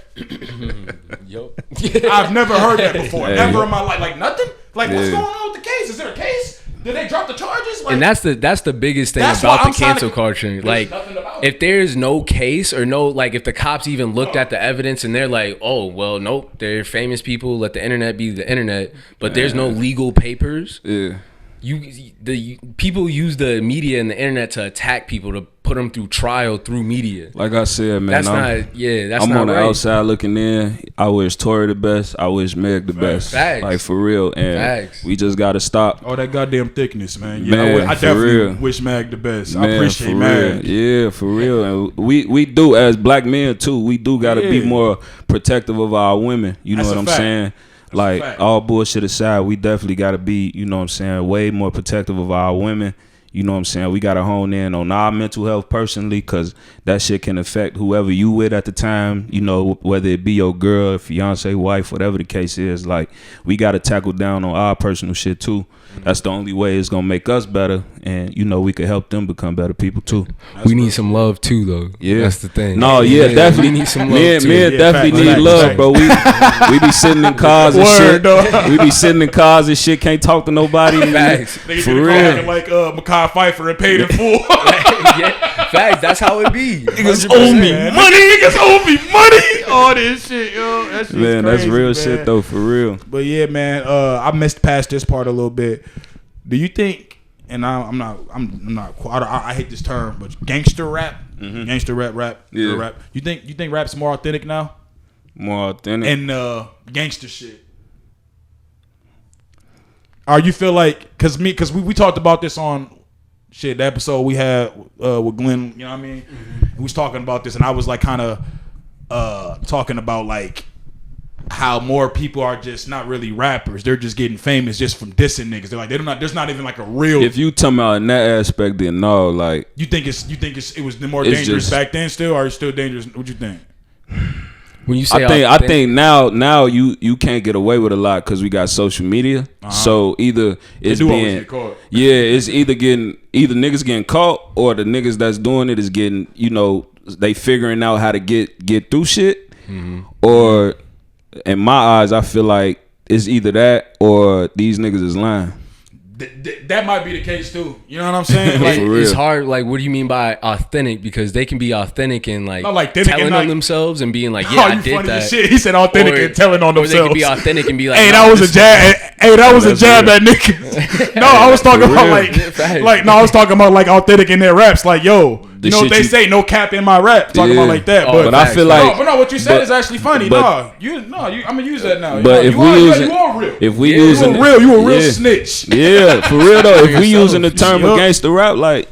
I've never heard that before. Hey. Never in my life. Like, nothing? Like, what's Yeah. going on with the case? Is there a case? Did they drop the charges? Like, And that's the biggest thing That's why about I'm the cancel trying to- culture. there's Like, nothing about it. if there's no case or no, like, if the cops even looked at the evidence and they're like, oh, well, nope, they're famous people, let the internet be the internet, but there's no legal papers. Yeah. People use the media and the internet to attack people, to put them through trial through media. Like I said, man, That's I'm not on the right. outside looking in. I wish Tory the best. I wish Meg the best. Facts. Like, for real. And Facts. we just got to stop. Oh, that goddamn thickness, man. Yeah, Man, I for definitely real. wish Mag the best. I Man, appreciate for Mag. real. Yeah, for real. And we do, as black men too, we do got to be Yeah. more protective of our women. You know That's what a I'm fact. saying? a Like, fact. all bullshit aside, we definitely got to be, you know what I'm saying, way more protective of our women. You know what I'm saying? We got to hone in on our mental health personally, because that shit can affect whoever you with at the time, you know, whether it be your girl, fiance, wife, whatever the case is. Like, we got to tackle down on our personal shit too. That's the only way it's going to make us better. And, you know, we could help them become better people too. We need some love too, though. Yeah. That's the thing. No, yeah, definitely. We need some love Men too. definitely facts, need love, facts. bro. We be sitting in cars and Word, shit. dog. We be sitting in cars and shit. Can't talk to nobody. Facts. Niggas For get real. like Mekhi Phifer and paid in full. Yeah, facts. That's how it be. Niggas 100%. owe me money. Niggas owe me money. All this shit, yo. That shit's Man, that's crazy, real man. shit though, for real. But yeah, man, I missed past this part a little bit. Do you think? And I'm not. I hate this term, but gangster rap, gangster rap, Yeah. rap. You think rap's more authentic now? More authentic. And gangster shit. Or you feel like, cause we talked about this on shit, the episode we had with Glenn, you know what I mean? We was talking about this, and I was like kind of talking about like how more people are just not really rappers. They're just getting famous just from dissing niggas. They're like, there's not even like a real. If you talking about in that aspect, then no, like, you think it was more It's dangerous just- back then still, or it's still dangerous? What you think? When you say I think now you can't get away with a lot because we got social media. So either it's do always being get caught. yeah, it's either niggas getting caught, or the niggas that's doing it is getting, you know, they figuring out how to get through shit. Or in my eyes, I feel like it's either that or these niggas is lying. That might be the case too. You know what I'm saying? Like, For real. it's hard. Like, what do you mean by authentic? Because they can be authentic and like, Not like authentic telling and on like- themselves and being like, oh, yeah, I you did funny that. as shit. He said authentic and telling on Or they themselves. can be authentic and be like, Hey, nah, that was a this- jab. Hey, that was a That's jab real. at niggas. No, I was talking about real. I was talking about like authentic in their raps. Like, yo, The you know what shit they you- say? No cap in my rap. Talking Yeah. about like that. Oh, But I facts. feel like no, what you said but- is actually funny. but- I'm gonna use that now. But you if are, we you using are real. if we you using a real, you a real yeah. snitch. Yeah, for real though. If we using the term Yup. against the rap, like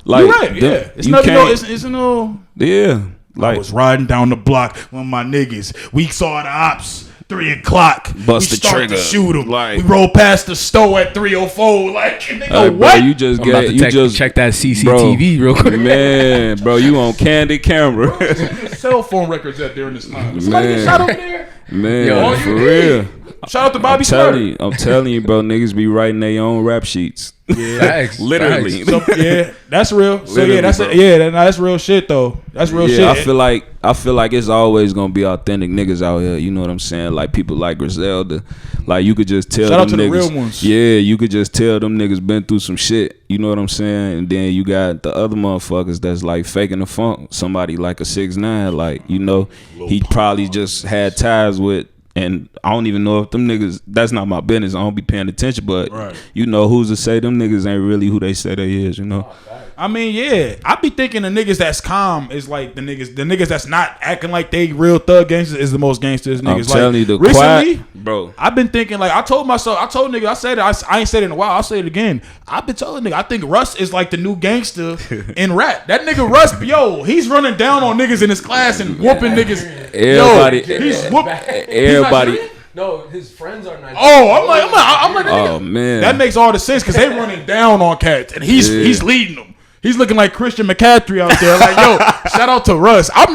You're right. Yeah, it's you nothing. can't. It's no. Yeah, I like was riding down the block with my niggas. We saw the ops. 3 o'clock. Bust we the start trigger. to shoot him. Like- we rolled past the store at 3:04. Like, nigga, bro, what? you just I'm about get to you just check that CCTV real quick. Man, bro, you on candid camera. Cell phone records at during this time. Somebody get Man. shot over there. Man, Yo, for you real. Shout out to Bobby Smurder. I'm telling you, bro, niggas be writing their own rap sheets. Facts, Literally. facts. So, yeah, that's real. So Literally, yeah, bro. that's real shit though. That's real Yeah, shit. I feel like it's always gonna be authentic niggas out here. You know what I'm saying? Like people like Griselda. Like you could just tell Shout out them to the niggas. real ones. Yeah, you could just tell them niggas been through some shit. You know what I'm saying? And then you got the other motherfuckers that's like faking the funk. Somebody like a 6ix9ine, like, you know, he probably just had ties with. And I don't even know if them niggas, that's not my business. I don't be paying attention. But, Right. you know, who's to say them niggas ain't really who they say they is, you know? I mean, yeah. I be thinking the niggas that's calm is like the niggas that's not acting like they real thug gangsters is the most gangsters niggas. I'm telling you, the recently, quiet, bro. I've been thinking like I told nigga, I said it, I ain't said it in a while. I'll say it again. I've been telling nigga, I think Russ is like the new gangster in rap. That nigga Russ, yo, he's running down on niggas in his class and whooping niggas. Everybody, He's whooping. everybody. No, his friends are not. Oh, I'm like, Oh man, that makes all the sense because they running down on cats and he's leading them. He's looking like Christian McCaffrey out there. Like, yo, shout out to Russ. I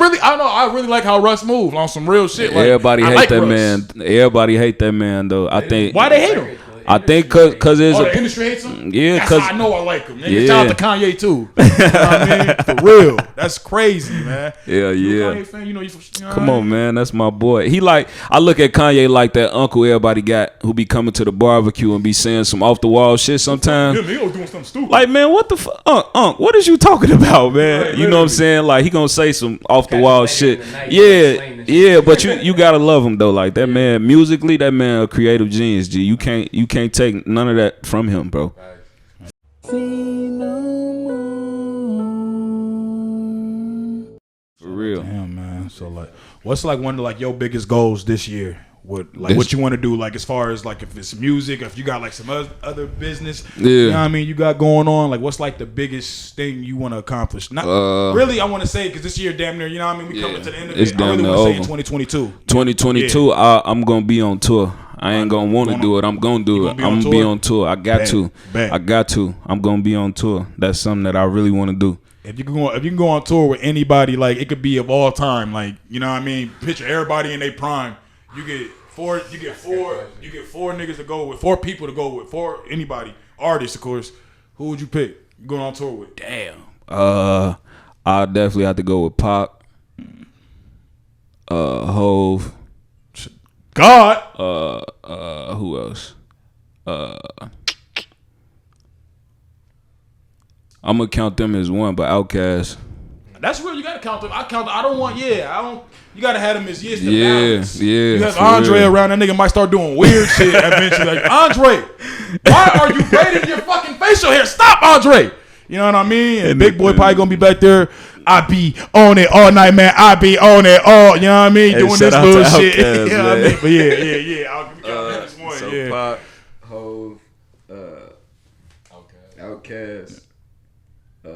really like how Russ moved on some real shit. Like, everybody hate like that Russ. man. Everybody hate that man though. I think. Why they hate him? I think cause it's The industry hates him? Yeah, That's cause how I know I like him. Nigga. Yeah. Shout out to Kanye too. You know what I mean? For real. That's crazy, man. Yeah, You a yeah. Kanye fan? You know what Come on, man. That's my boy. I look at Kanye like that uncle everybody got who be coming to the barbecue and be saying some off the wall shit sometimes. Yeah, he was doing something stupid. Like, man, what the fuck? What is you talking about, man? Right, you know what I'm saying? Like, he gonna say some off the wall shit. Yeah, but you gotta love him though. Like that man, musically, that man a creative genius. G, you can't take none of that from him, bro. For real. Damn, man. So like, what's like one of like your biggest goals this year? What you want to do? Like as far as like if it's music, if you got like some other business, you know what I mean, you got going on. Like what's like the biggest thing you want to accomplish? Not really. I want to say because this year, damn near, you know what I mean. We coming to the end of it's it. I really damn want to say near in 2022. 2022, I'm gonna be on tour. I ain't gonna want to do it. I'm gonna do it. I'm gonna be on tour. I got to. I got to. I'm gonna be on tour. That's something that I really want to do. If you can go on tour with anybody, like it could be of all time, like you know what I mean. Picture everybody in their prime. You get four niggas to go with, 4 people to go with, 4 anybody, artists of course. Who would you pick? You going on tour with? Damn. I definitely have to go with Pac. Hove. God. Who else? I'm gonna count them as one, but Outkast. That's real. You gotta count them. I don't want. You gotta have them as years. Yeah. You have Andre around. That nigga might start doing weird shit eventually. Like Andre, why are you braiding your fucking facial hair? Stop, Andre. You know what I mean? And Big Boy probably gonna be back there. I be on it all night, man. I be on it all. You know what I mean? Doing this bullshit. You know what I mean? But yeah. I'll give you this one. So yeah. Pac, Hove, Outkast. Who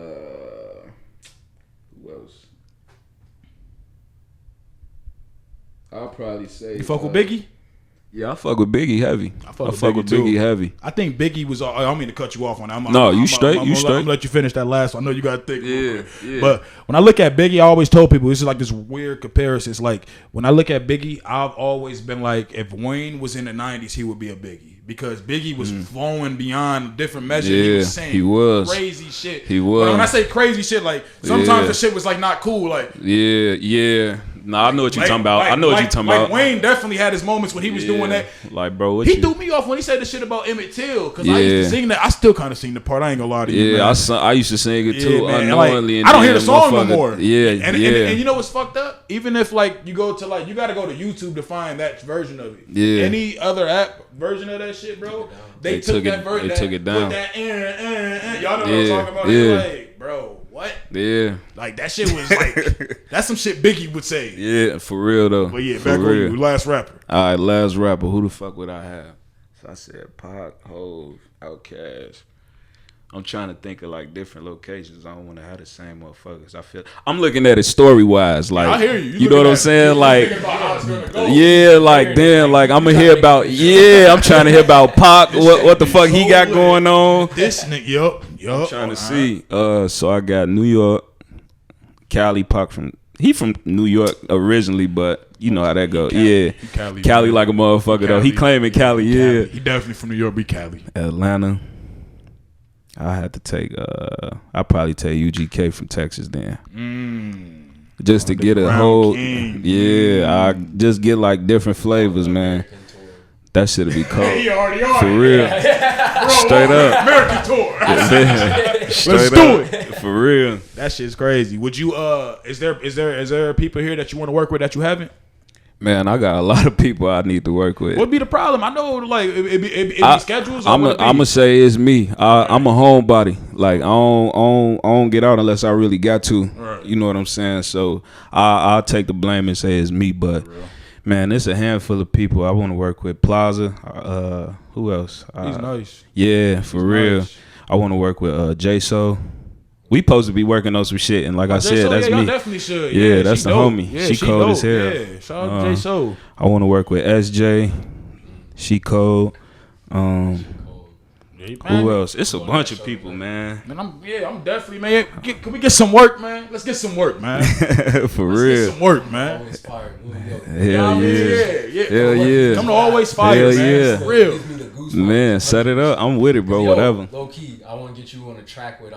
else? I'll probably say. You fuck with Biggie? Yeah, I fuck with Biggie heavy. I fuck with Biggie heavy. I think Biggie was. I don't mean to cut you off on that. You straight. I'm gonna let you finish that last one. I know you got to think. Yeah. But when I look at Biggie, I always told people this is like this weird comparison. It's like when I look at Biggie, I've always been like, if Wayne was in the '90s, he would be a Biggie. Because Biggie was flowing beyond different measures. Yeah, he was saying crazy shit. He was. But when I say crazy shit, like sometimes the shit was like not cool. Like yeah. Nah, I know what you're talking about. I know what you're talking about. Wayne definitely had his moments when he was doing that. Like, bro, he threw me off when he said the shit about Emmett Till. Because I used to sing that. I still kind of sing the part. I ain't gonna lie to you. Yeah, I used to sing it too unknowingly. Like, I don't hear the song no more. Yeah, and you know what's fucked up? Even if like you go to like you got to go to YouTube to find that version of it. Yeah. Any other app version of that shit, bro? They took that version. They took it down. With that, y'all know what I'm talking about. Yeah. Like, bro, what? Yeah. Like that shit was like that's some shit Biggie would say. Yeah, for real though. But yeah, back on you, last rapper. All right, last rapper. Who the fuck would I have? So I said Pac, Hove, Outkast. I'm trying to think of like different locations. I don't want to have the same motherfuckers. I'm looking at it story wise. Like, I hear you. You know what I'm saying? Like, yeah, like then, like I'm gonna hear about. Yeah, I'm trying to hear about Pac. What the fuck he got going on? This nigga, yup. I'm trying to see. So I got New York, Cali. Pac from New York originally, but you know how that goes. Yeah, Cali like a motherfucker though. He claiming Cali. Yeah, he definitely from New York. Be Cali. Atlanta. I had to take. I'll probably take UGK from Texas then. Just to get a whole. Yeah, I just get like different flavors, man. That shit'll be cold. He already on for real. Straight up. American tour. Let's do it. For real. That shit's crazy. Would you is there people here that you want to work with that you haven't? Man, I got a lot of people I need to work with. What'd be the problem? I know, like, it be schedules. I'm gonna say it's me. I'm a homebody. Like I don't get out unless I really got to. Right. You know what I'm saying? So I'll take the blame and say it's me. But man, it's a handful of people I want to work with. Plaza. Who else? He's nice. Yeah, for real. Nice. I want to work with J-So. We supposed to be working on some shit, and like I said, that's me. Y'all definitely should. Yeah, that's the dope. homie. Yeah, she cold dope. as hell. Yeah, shout out to J-So. I want to work with SJ. She cold. Who else? It's a bunch of people, man. Man, I'm definitely, man. Can we get some work, man? Let's get some work, man. For real. Get some work, man. Always fired. Hell yeah. Hell yeah. I'm always fired, Hell man. yeah. For real. Man, set it up. I'm with it, bro. Whatever. Low key, I want to get you on a track with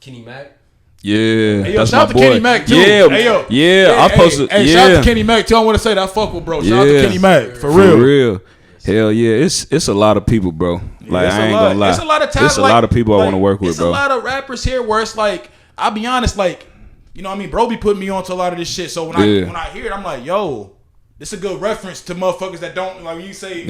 Kenny Mac. Yeah, Hey, yo, that's shout out my to boy. Kenny Mac too. Yeah, Hey, yo. yeah. I posted. Hey, yeah, shout out to Kenny Mac too. I want to say that fuck with bro. Shout out to Yeah. Kenny Mac for for real. real. Hell yeah, it's a lot of people, bro. Like It's I a ain't lot. gonna lie. It's a lot of talent. It's a lot of people I want to work with, It's bro. a lot of rappers here where it's like, I'll be honest, like, you know what I mean? Bro be putting me on to a lot of this shit. So when I hear it, I'm like, yo, this a good reference to motherfuckers that don't, like when you say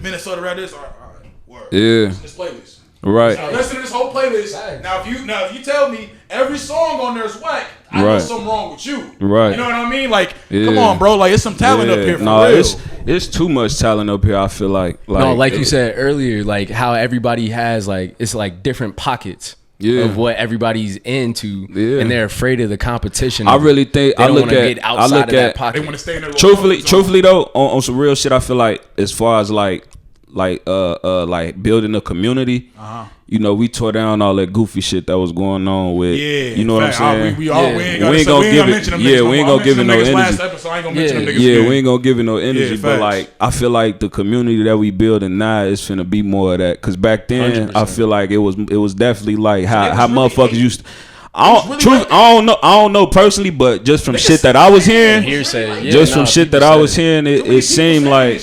Minnesota rap this, all right, word. Yeah. Listen to this playlist. Right. Now listen to this whole playlist. Now if you tell me every song on there is whack, I know something wrong with you. Right. You know what I mean? Like, come on, bro. Like, it's some talent up here for real. It's too much talent up here. I feel like You said earlier, like how everybody has like it's like different pockets of what everybody's into, and they're afraid of the competition. I really think they don't want to get outside of that pocket. They want to stay in their Truthfully though, on some real shit, I feel like as far as like building a community. You know, we tore down all that goofy shit that was going on with. Yeah, you know what I'm saying. We ain't gonna give it. We ain't gonna give it no energy. Last episode, I ain't gonna mention them niggas. Yeah, we ain't gonna give it no energy. Yeah, but like, I feel like the community that we building now is finna be more of that. Cause back then, 100%. I feel like it was definitely like how motherfuckers used to. I don't know personally, but just from shit that I was hearing, I was hearing, it seemed like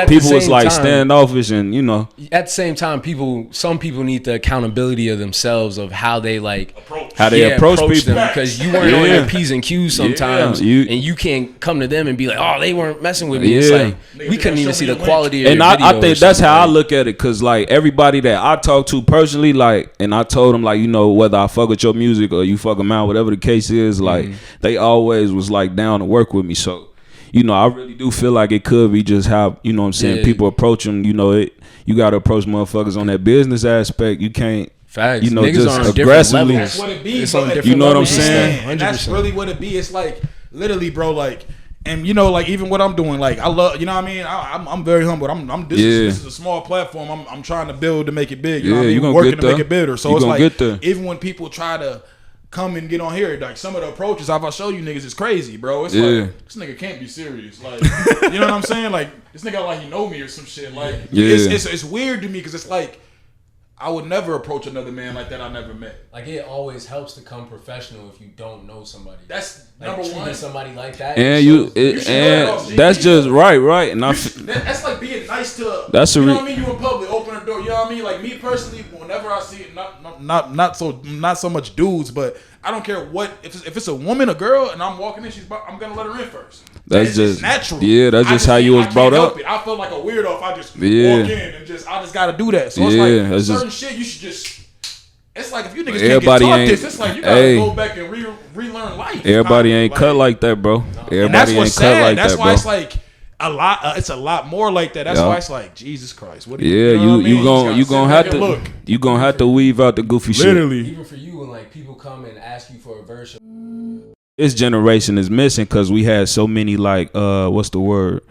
people was like standoffish, and you know. At the same time, some people need the accountability of themselves of how they like approach people, because you weren't on your P's and Q's sometimes, and you can't come to them and be like, oh, they weren't messing with me. It's like we couldn't even see the quality of and I think that's how I look at it, cause like everybody that I talk to personally, like, and I told them like, you know, whether I fuck with your music or you fuck them out, whatever the case is, like they always was like down to work with me. So, you know, I really do feel like it could be just how, you know what I'm saying, people approach them. You know, you got to approach motherfuckers on that business aspect. You can't, facts. You know, niggas just aggressively. That's what it be. You know what I'm saying? And that's really what it be. It's like literally, bro. Like, and you know, like even what I'm doing, like I love, you know what I mean. I'm very humble. This is a small platform. I'm trying to build to make it big. You know what I mean? You're working to make it bigger. So it's like even when people try to come and get on here, like some of the approaches I'll show you niggas is crazy, bro. It's like this nigga can't be serious, like you know what I'm saying? Like this nigga like he know me or some shit. Like it's weird to me because it's like I would never approach another man like that I never met. Like it always helps to come professional if you don't know somebody. That's like number treating one. somebody like that. And that's just right. And that's like being nice to. That's you know what I mean. You in public, open the door. You know what I mean. Like me personally, whenever I see it, not so much dudes, but I don't care what if it's a woman, a girl, and I'm walking in, I'm gonna let her in first. That's just natural. Yeah, that's just how you was brought up. I feel like a weirdo if I just walk in and I just gotta do that. So it's like certain shit you should just. It's like if you niggas can't get taught this, it's like you gotta go back and relearn life. Everybody ain't cut like that, bro. Everybody ain't cut like that, bro. That's why it's like a lot. It's a lot more like that. That's why it's like Jesus Christ. What? You gonna have to weave out the goofy shit. Literally, even for you when like people come and ask you for a verse. This generation is missing because we had so many like what's the word?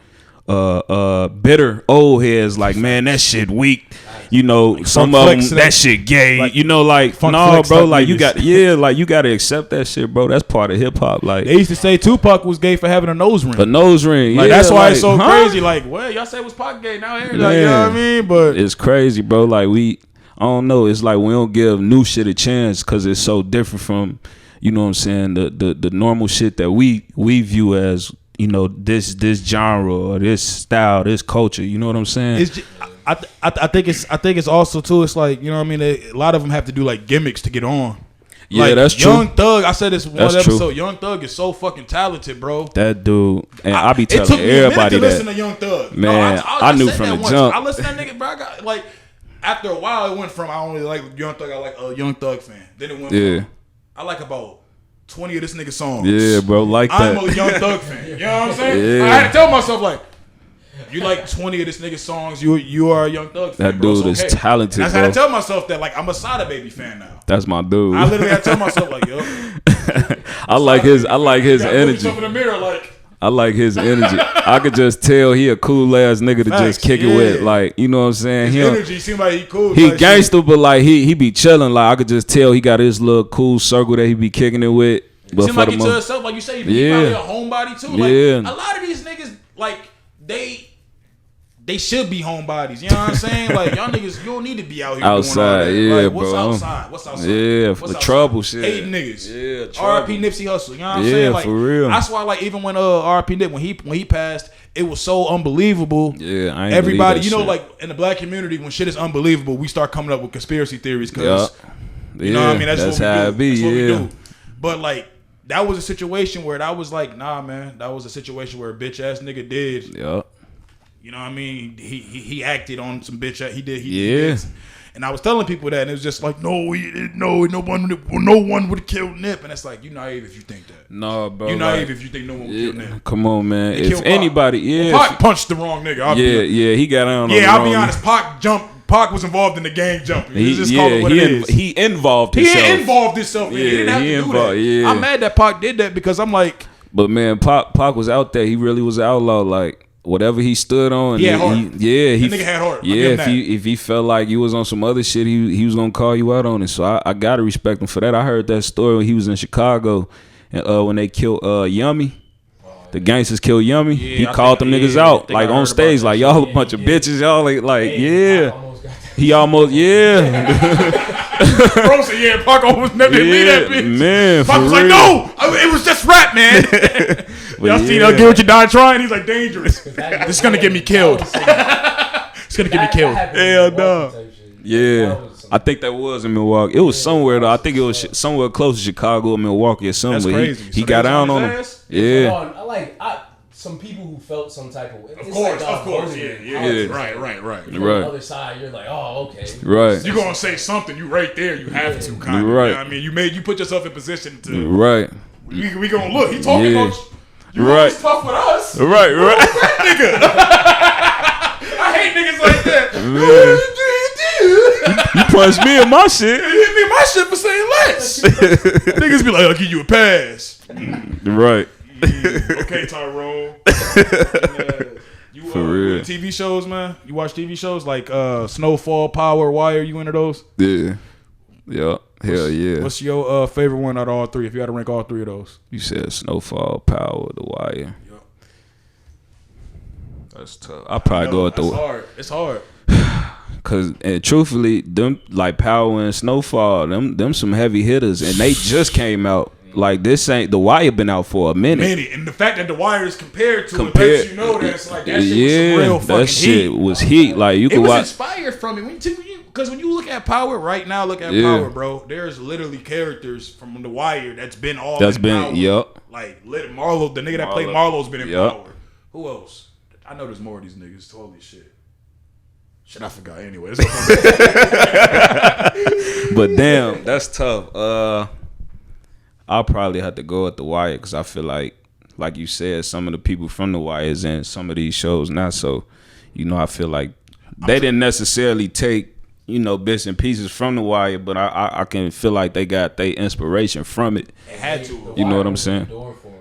Bitter old heads like, man, that shit weak. You know, like some of them that shit gay. Like, you know, like no, bro, like you got you got to accept that shit, bro. That's part of hip hop. Like they used to say Tupac was gay for having a nose ring. A nose ring, like, that's why it's so crazy. Like, well, y'all say it was Pac gay now here, like, you know what I mean? But it's crazy, bro. Like I don't know. It's like we don't give new shit a chance because it's so different from, you know what I'm saying, the normal shit that we view as, you know, this genre or this style, this culture. You know what I'm saying? I think it's also too. It's like, you know what I mean. A lot of them have to do like gimmicks to get on. Yeah, like, that's true. Young Thug, I said this one That's episode. true. Young Thug is so fucking talented, bro. That dude, and I be telling it took me everybody a minute to that. listen to Young Thug. Man, No, I knew said from that the once. jump. I listened to that nigga, bro. I got like after a while, it went from I only like Young Thug, I like a Young Thug fan. Then it went from I like about 20 of this nigga songs. Yeah, bro, like that. I'm a Young Thug fan. You know what I'm saying? Yeah. I had to tell myself like, you like 20 of this nigga songs, you are a Young Thug fan. That bro. dude It's is talented, and I had bro. to tell myself that like I'm a Sada Baby fan now. That's my dude. I literally had to tell myself like, yo, I like his energy. energy. In the mirror, like, I like his energy. I could just tell he a cool ass nigga to Facts, just kick it yeah. with. Like, you know what I'm saying? his He don't- energy seemed like he cool. He type gangster, shit. but like he be chilling. Like I could just tell he got his little cool circle that he be kicking it with. But Seem for like the he to most, himself, like you say, he probably a homebody too. Like Yeah. a lot of these niggas, like they should be homebodies. You know what I'm saying? Like y'all niggas, you don't need to be out here outside, doing all that. yeah, like, what's bro. outside? What's outside? Yeah, What's the outside? trouble shit. Hating niggas. Yeah, trouble. R.I.P. Nipsey Hussle. You know what I'm Yeah, saying? Like, for real. That's why, like, even when R.I.P. Nip when he passed, it was so unbelievable. Yeah, I ain't everybody, believe that you know, shit. like in the black community, when shit is unbelievable, we start coming up with conspiracy theories because you know what I mean. That's what we how do. it be. That's what we Yeah, do. But like. That was a situation where I was like, nah, man. That was a situation where a bitch ass nigga did. yeah. You know what I mean? He acted on some bitch. He did. Yeah. And I was telling people that, and it was just like, no one would have killed Nip. And it's like, you naive if you think that. No, bro. You naive like, if you think no one would kill Nip. Come on, man. They If killed Pac. anybody, Pac punched the wrong nigga. he got on. I'll be honest. Pac was involved in the gang jumping. Just call it what it is. He involved himself. He involved himself. He didn't have to do that. Yeah. I'm mad that Pac did that because I'm like, But man, Pac was out there. He really was an outlaw. Like whatever he stood on. He had heart. That nigga had heart. I'll Yeah, give him if he felt like you was on some other shit, he was gonna call you out on it. So I gotta respect him for that. I heard that story when he was in Chicago, and when they killed Yummy. The gangsters killed Yummy. Yeah, He I called think- them niggas yeah, I out think like I on heard stage, about like that y'all a bunch of bitches. Y'all like He almost bro said, yeah, Pac almost never leave that bitch. Man, Pac for was like, real. no, it was just rap, man. Y'all see, I'll get what you die trying. He's like, dangerous. This is gonna get me killed. It's gonna get me killed. Hell no. Yeah, I think that was in Milwaukee. It was somewhere though. I think it was somewhere close to Chicago or Milwaukee or somewhere. That's crazy. He So got they was down on on his him. ass? Yeah. Some people who felt some type of. Of course, yeah. Right. On the Right. other side, you're like, oh, okay. Right. You gonna say something? You right there. You have to kind of. Right. You know what I mean, you put yourself in position to. Right. We gonna look. He talking Yeah. about you. Right. Always tough with us. Right. I hate niggas like that. You punched me in my shit. You hit me in my shit for saying less. Niggas be like, I'll give you a pass. Right. Okay, Tyrone. You For real. into TV shows, man? You watch TV shows like Snowfall, Power, Wire? You into those? Yeah. Yeah. Hell yeah. What's your favorite one out of all three? If you had to rank all three of those, You said Snowfall, Power, The Wire. Yep. That's tough. I probably go with that's the hard. It's hard. Cause and truthfully, them like Power and Snowfall, them some heavy hitters, and they just came out. Like this ain't The Wire been out for a minute. And the fact that The Wire is compared to it lets you know that it's like that shit was some real fucking that shit heat. was heat. Like you It could was watch. inspired from it. Because when you look at Power right now, look at Yeah. Power, bro. There's literally characters from The Wire that's been all That's in been Power. yup. Like Marlo, the nigga that played Marlo. Marlo's been in Yup. Power. Who else? I know there's more of these niggas. Holy shit. Shit, I forgot. Anyway, it's But damn, that's tough. I'll probably have to go with The Wire because I feel like you said, some of the people from The Wire is in some of these shows now. So, I feel like they didn't necessarily take, bits and pieces from The Wire, but I can feel like they got their inspiration from it. It had to. You know what I'm saying?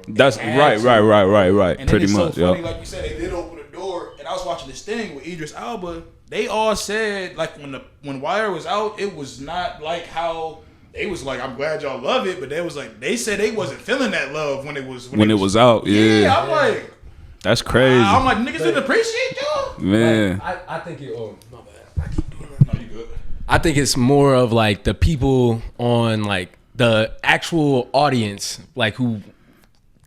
That's Had right. And Pretty then much. it's so funny, Yeah. like you said, they did open the door, and I was watching this thing with Idris Elba. They all said like when Wire was out, it was not like how they was like, I'm glad y'all love it, but they said they wasn't feeling that love when it was out. Yeah, I'm like, that's crazy. I'm like, niggas didn't appreciate y'all. Man, I think it. Oh, my bad. No, you good. I think it's more of like the people on like the actual audience, like who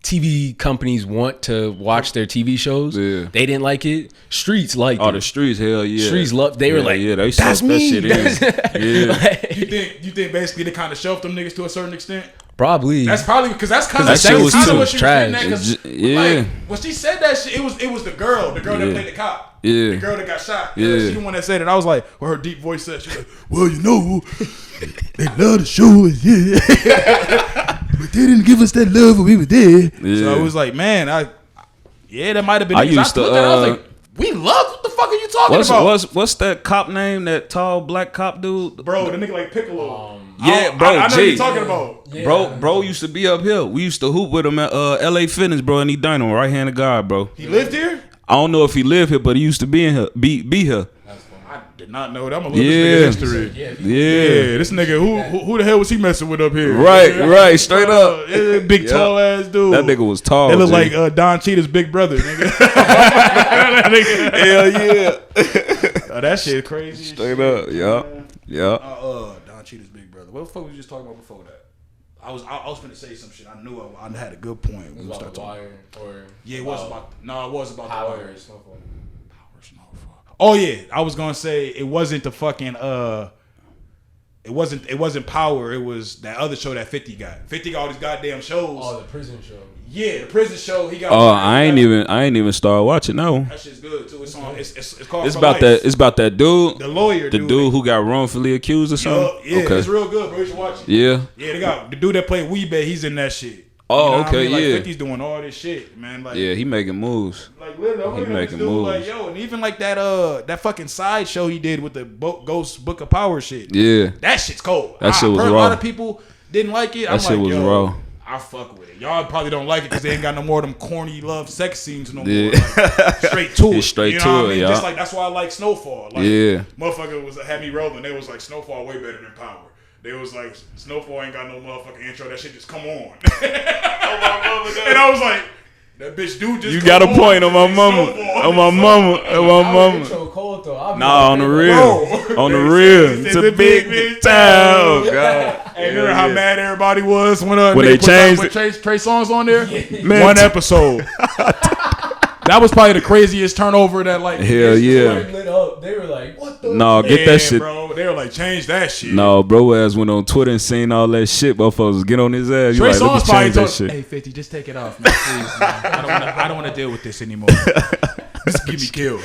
TV companies want to watch their TV shows. Yeah. They didn't like it. Streets liked it. Oh, the streets, hell yeah. Streets loved. They were like, yeah, they that's sucked that me. shit in. Yeah. Like, You think basically they kind of shelved them niggas to a certain extent? probably. That's probably because that's kind that of shit was too what she was trash. getting at. 'Cause, Yeah. like, when she said that shit, it was the girl that played the cop. Yeah. The girl that got shot. Yeah. She the one that said it. I was like, with her deep voice said, she's like, well, you know, they love the show, yeah. But they didn't give us that love when we were there. Yeah. So I was like, man, that might have been. I used to, looked at it, I was like, we love. What the fuck are you talking about? What's that cop name? That tall black cop dude? Bro, the nigga like Piccolo. Yeah, bro. I know G. what you're talking about. Yeah. Bro used to be up here. We used to hoop with him at LA Fitness, bro, and he dynamo, right hand of God, bro. He lived here? I don't know if he lived here, but he used to be in here, be here. I did not know that. I'm gonna look this nigga history. Yeah. This nigga, who the hell was he messing with up here? Right, straight up. Big tall ass dude. That nigga was tall. They look G. like Don Cheetah's big brother, nigga. Hell yeah. Oh, that shit crazy. Straight up, yeah. Don Cheetah's big brother. What the fuck was we just talking about before that? I was gonna say some shit. I knew I had a good point. It was about the wire, or it was about. No, it was about power the wire. or Snowfall. Oh yeah, I was gonna say it wasn't the fucking It wasn't Power. It was that other show that 50 got. 50 got all these goddamn shows. Oh, the prison show. Yeah, the prison show. He got. Oh, I ain't even started watching no. That shit's good too. It's on. It's called. It's For about Life. that. It's about that dude. The lawyer. The dude who got wrongfully accused or something. Yeah, okay. it's real good, bro. You should watch it. Yeah. Yeah, they got the dude that played Weebay. He's in that shit. Oh, You know what okay, I mean? Like, yeah. 50's doing all this shit, man. Like, Yeah, he making moves. Like literally, I'm He looking at this making dude moves. like, yo, and even like that fucking side show he did with the Ghost Book of Power shit. Yeah. That shit's cold. That shit was heard raw. A lot of people didn't like it. That shit was raw. I fuck with it. Y'all probably don't like it because they ain't got no more of them corny love sex scenes no more. Yeah. Like, straight to it. It's straight you know to what it, I mean? yeah. Just like that's why I like Snowfall. Like, Yeah. motherfucker had me rolling. They was like Snowfall way better than Power. They was like Snowfall ain't got no motherfucking intro. That shit just come on. And I was like, that bitch dude just. You come got a on. point on my mama. Snowfall. On my mama. On my Our mama. intro cold though. I'll be Nah, on the real. Bro. On the They real. said It's a big town. Oh, God. Hey, remember how mad everybody was when they put changed Trey Songz on there? Man, One episode. That was probably the craziest turnover that like. Hell yeah. lit up. They were like, "What the?" No, get Yeah, that shit. bro. They were like, change that shit. No, bro ass went on Twitter and seen all that shit. Motherfuckers get on his ass. You Trey like, let me Songz probably change that told, shit. hey 50, just take it off, man, please. Man. I don't want to deal with this anymore. Just get me killed.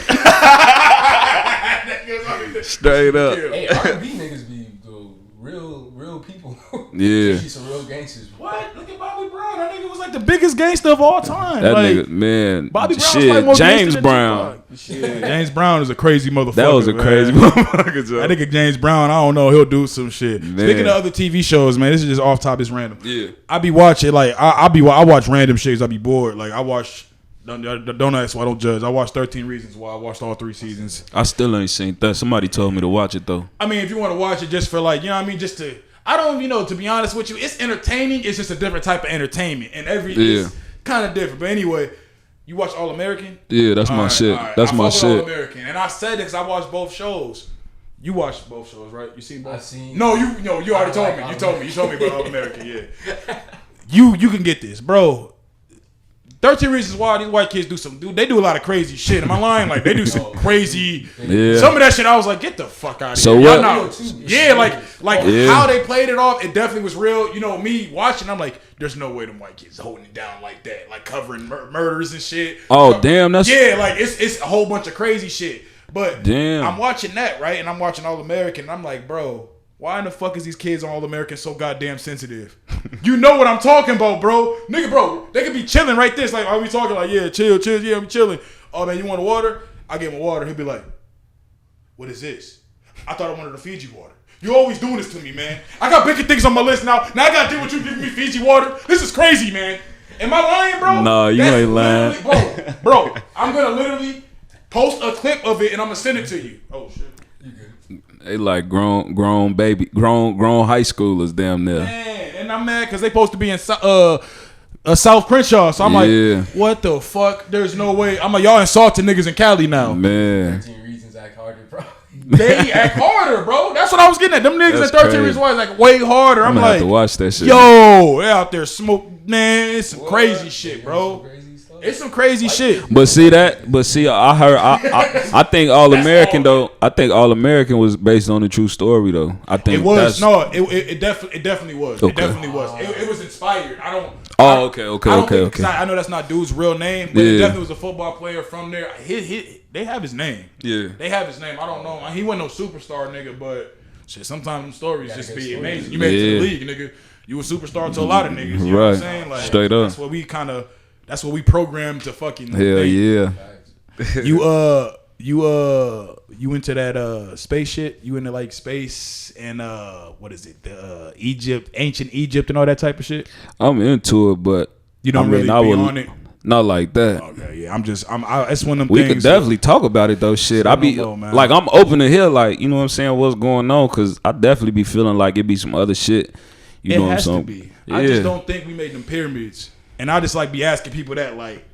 Straight up. Hey, R&B niggas be the real people. Yeah. Be some real gangsters. What? Look at Bobby Brown. That nigga was like the biggest gangster of all time. That like, nigga, man. Bobby Brown's shit. probably more James gangster than Brown. Tupac. Shit, James Brown is a crazy motherfucker. That was a man. crazy motherfucker. Joe. That nigga James Brown, I don't know, he'll do some shit. Man. Speaking of other TV shows, man, this is just off top, it's random. Yeah. I be watching like I watch random shit. I be bored. Like I watch. Don't ask why I don't judge. I watched 13 Reasons Why. I watched all 3 seasons. I still ain't seen that. Somebody told me to watch it though. I mean, if you want to watch it just for like, you know what I mean, just to. I don't, to be honest with you, it's entertaining. It's just a different type of entertainment, and it's kind of different. But anyway, you watch All American? Yeah, that's my shit. That's my shit. All American, and I said it because I watched both shows. You watched both shows, right? You seen both? I seen. No, you already told me. You told me about All American. Yeah. You can get this, bro. 13 Reasons Why these white kids they do a lot of crazy shit. Am I lying? Like they do some crazy. Yeah. Some of that shit I was like, get the fuck out of So here. what- Y'all know. Yeah, like Yeah. how they played it off. It definitely was real. Me watching. I'm like, there's no way them white kids holding it down like that, like covering murders and shit. Oh damn, that's Yeah, like it's a whole bunch of crazy shit. But Damn. I'm watching that, right? And I'm watching All American. And I'm like, bro, why in the fuck is these kids on All American so goddamn sensitive? You know what I'm talking about, bro. Nigga, bro, they could be chilling right there. It's like, are we talking like, yeah, chill, yeah, I'm chilling. Oh, man, you want water? I give him water. He'll be like, what is this? I thought I wanted a Fiji water. You always doing this to me, man. I got bigger things on my list now. Now I got to deal with you giving me Fiji water. This is crazy, man. Am I lying, bro? No, you ain't lying. Bro, I'm going to literally post a clip of it and I'm going to send it to you. Oh, shit. they like grown high schoolers damn near. Man, and I'm mad because they supposed to be in South Crenshaw. So I'm Yeah. like, what the fuck? There's no way. I'm like, y'all insulting niggas in Cali now. Man. 13 Reasons act harder, bro. They act harder, bro. That's what I was getting at. Them niggas That's at 13 crazy. Reasons Why is like way harder. I'm I'm gonna like, have to watch that shit. yo, they out there man, it's some crazy shit, bro. It's some crazy shit. But see, I heard. I think All American though. I think All American was based on a true story though. I think it was. It definitely was. Okay. It definitely was. It was inspired. Okay. I know that's not dude's real name, but it definitely was a football player from there. They have his name. Yeah. They have his name. I don't know. He wasn't no superstar nigga, but shit. Sometimes them stories just be amazing. You made it to the league, nigga. You a superstar to a lot of niggas. You know what I'm saying? Like, straight up. That's what we programmed to fucking. Hell yeah. You into that space shit? You into like space and what is it? The Egypt, ancient Egypt and all that type of shit? I'm into it, but you don't really be on it. Not like that. Okay, yeah. It's one of them we things. We could definitely talk about it though. Shit, I be like, I'm open to hear, like, you know what I'm saying, what's going on, because I definitely be feeling like it be some other shit. You know what I'm saying? It has to be. Yeah. I just don't think we made them pyramids, and I just like be asking people that, like,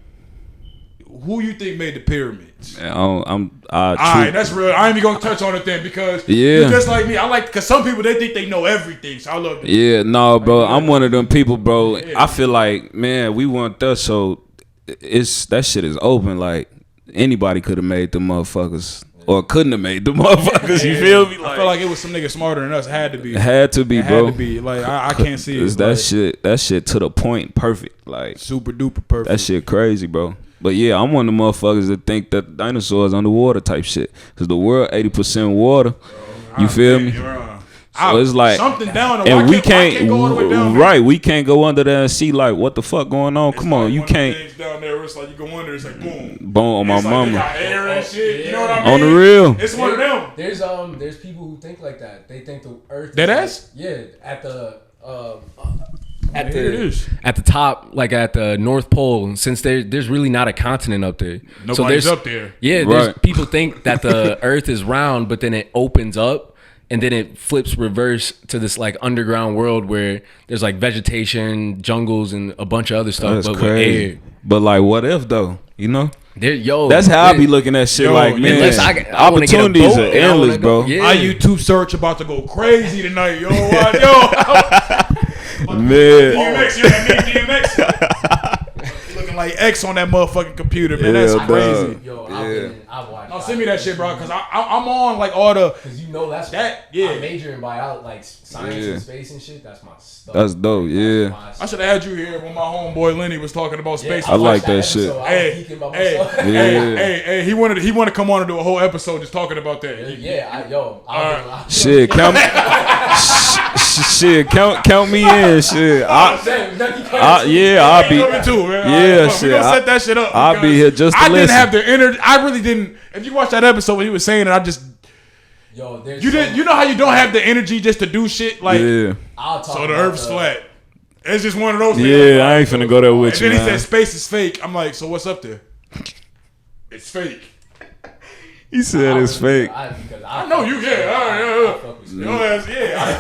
who you think made the pyramids? All right, that's real. I ain't even gonna touch on it then, because you're just like me. I like, because some people, they think they know everything, so I love them. Yeah, no, bro, I'm one of them people, bro. I feel like, man, we want that, so that shit is open. Like, anybody could have made the motherfuckers, or couldn't have made the motherfuckers. You feel me? Like, I feel like it was some nigga smarter than us. Had to be. It had to be, bro. Had to be. Like, I can't see it. That shit to the point, perfect. Like, super duper perfect. That shit crazy, bro. But yeah, I'm one of the motherfuckers that think that dinosaurs underwater type shit. Cause the world 80% water. You feel me? So it's like something down there. And we can't go all the way down, right? We can't go under there and see like what the fuck going on. Come on, you can't. Things down there where it's like you go under, it's like boom, boom on my mama. They got air and shit. You know what I mean? On the real, it's one of them. There's people who think like that. They think the Earth. Dead ass? Yeah, at the top, like at the North Pole, since there's really not a continent up there. Nobody's up there. Yeah, there's people think that the Earth is round, but then it opens up. And then it flips reverse to this like underground world where there's like vegetation, jungles, and a bunch of other stuff. That's crazy. With air. But like, what if though? You know? That's how I be looking at shit. Like, man, opportunities are endless, bro. Yeah. Our YouTube search about to go crazy tonight, yo. Man, DMX, you DMX. Looking like X on that motherfucking computer, man. That's crazy. Yo, I've watched. No, send me that shit, bro, because I'm on like all the. Because you know that's that. Yeah. I'm majoring in biology, like science and space and shit. That's my stuff. That's dope. Yeah. I should have had you here when my homeboy Lenny was talking about space. I like that shit. Hey, he wanted to come on and do a whole episode just talking about that. Shit, count me in. Shit, I'll be. Too, man. Yeah, shit. We gonna set that shit up. I'll be here just to listen. I didn't have the energy. I really didn't. If you watch that episode when he was saying it, I just. You know how you don't have the energy just to do shit, like. Yeah. So the Earth's flat. It's just one of those things. Yeah, I ain't finna go there with you. And then he said space is fake. I'm like, so what's up there? It's fake. He said it's fake. I know you can.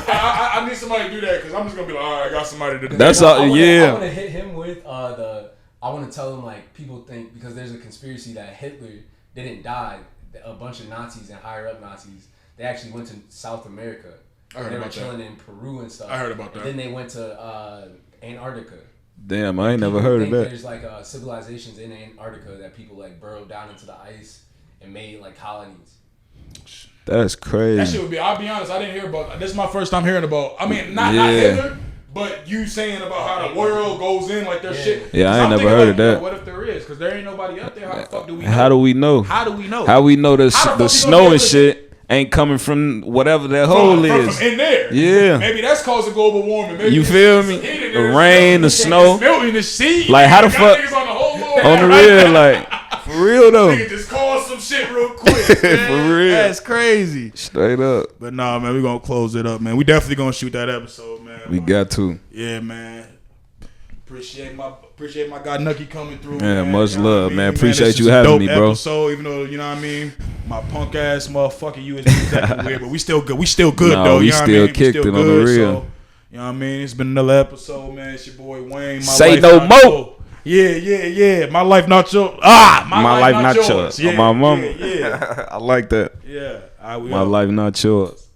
I need somebody to do that because I'm just gonna be like, all right, I got somebody to do that. That's all. I want to hit him with I want to tell him, like, people think because there's a conspiracy that Hitler didn't die. A bunch of Nazis and higher up Nazis, they actually went to South America. They were chilling in Peru and stuff. I heard about that. And then they went to Antarctica. Damn, I ain't never heard of that. There's like civilizations in Antarctica that people like burrowed down into the ice and made like colonies. That's crazy. That shit would be. I'll be honest. I didn't hear about. This is my first time hearing about. I mean, not Hitler, but you saying about how the world goes in like their shit. Yeah, I ain't never heard of that. What if there is? Because there ain't nobody up there. How the fuck do we know? How do we know? How do we know? How we know the snow and shit ain't coming from whatever that hole is. From in there. Yeah. Maybe that's causing global warming. Maybe you feel me? The rain, the snow. Melting the sea. Like, how the fuck? On the real, like, for real though. Nigga just cause some shit real quick. For real. That's crazy. Straight up. But nah, man, we gonna close it up, man. We definitely gonna shoot that episode, man. We got to. Yeah, man. Appreciate my guy Knucky coming through. Yeah, man. much love, man. Appreciate you a having dope me, bro. Episode, even though, you know what I mean, my punk ass motherfucking USB is acting weird, but we still good. We still good though. We you know still what I mean? kicked it on the real. So, you know what I mean? It's been another episode, man. It's your boy Wayne. Saynomo. Yeah. My life not yours. My life not yours. Yeah, my mama. Yeah. I like that. Yeah. My life not yours.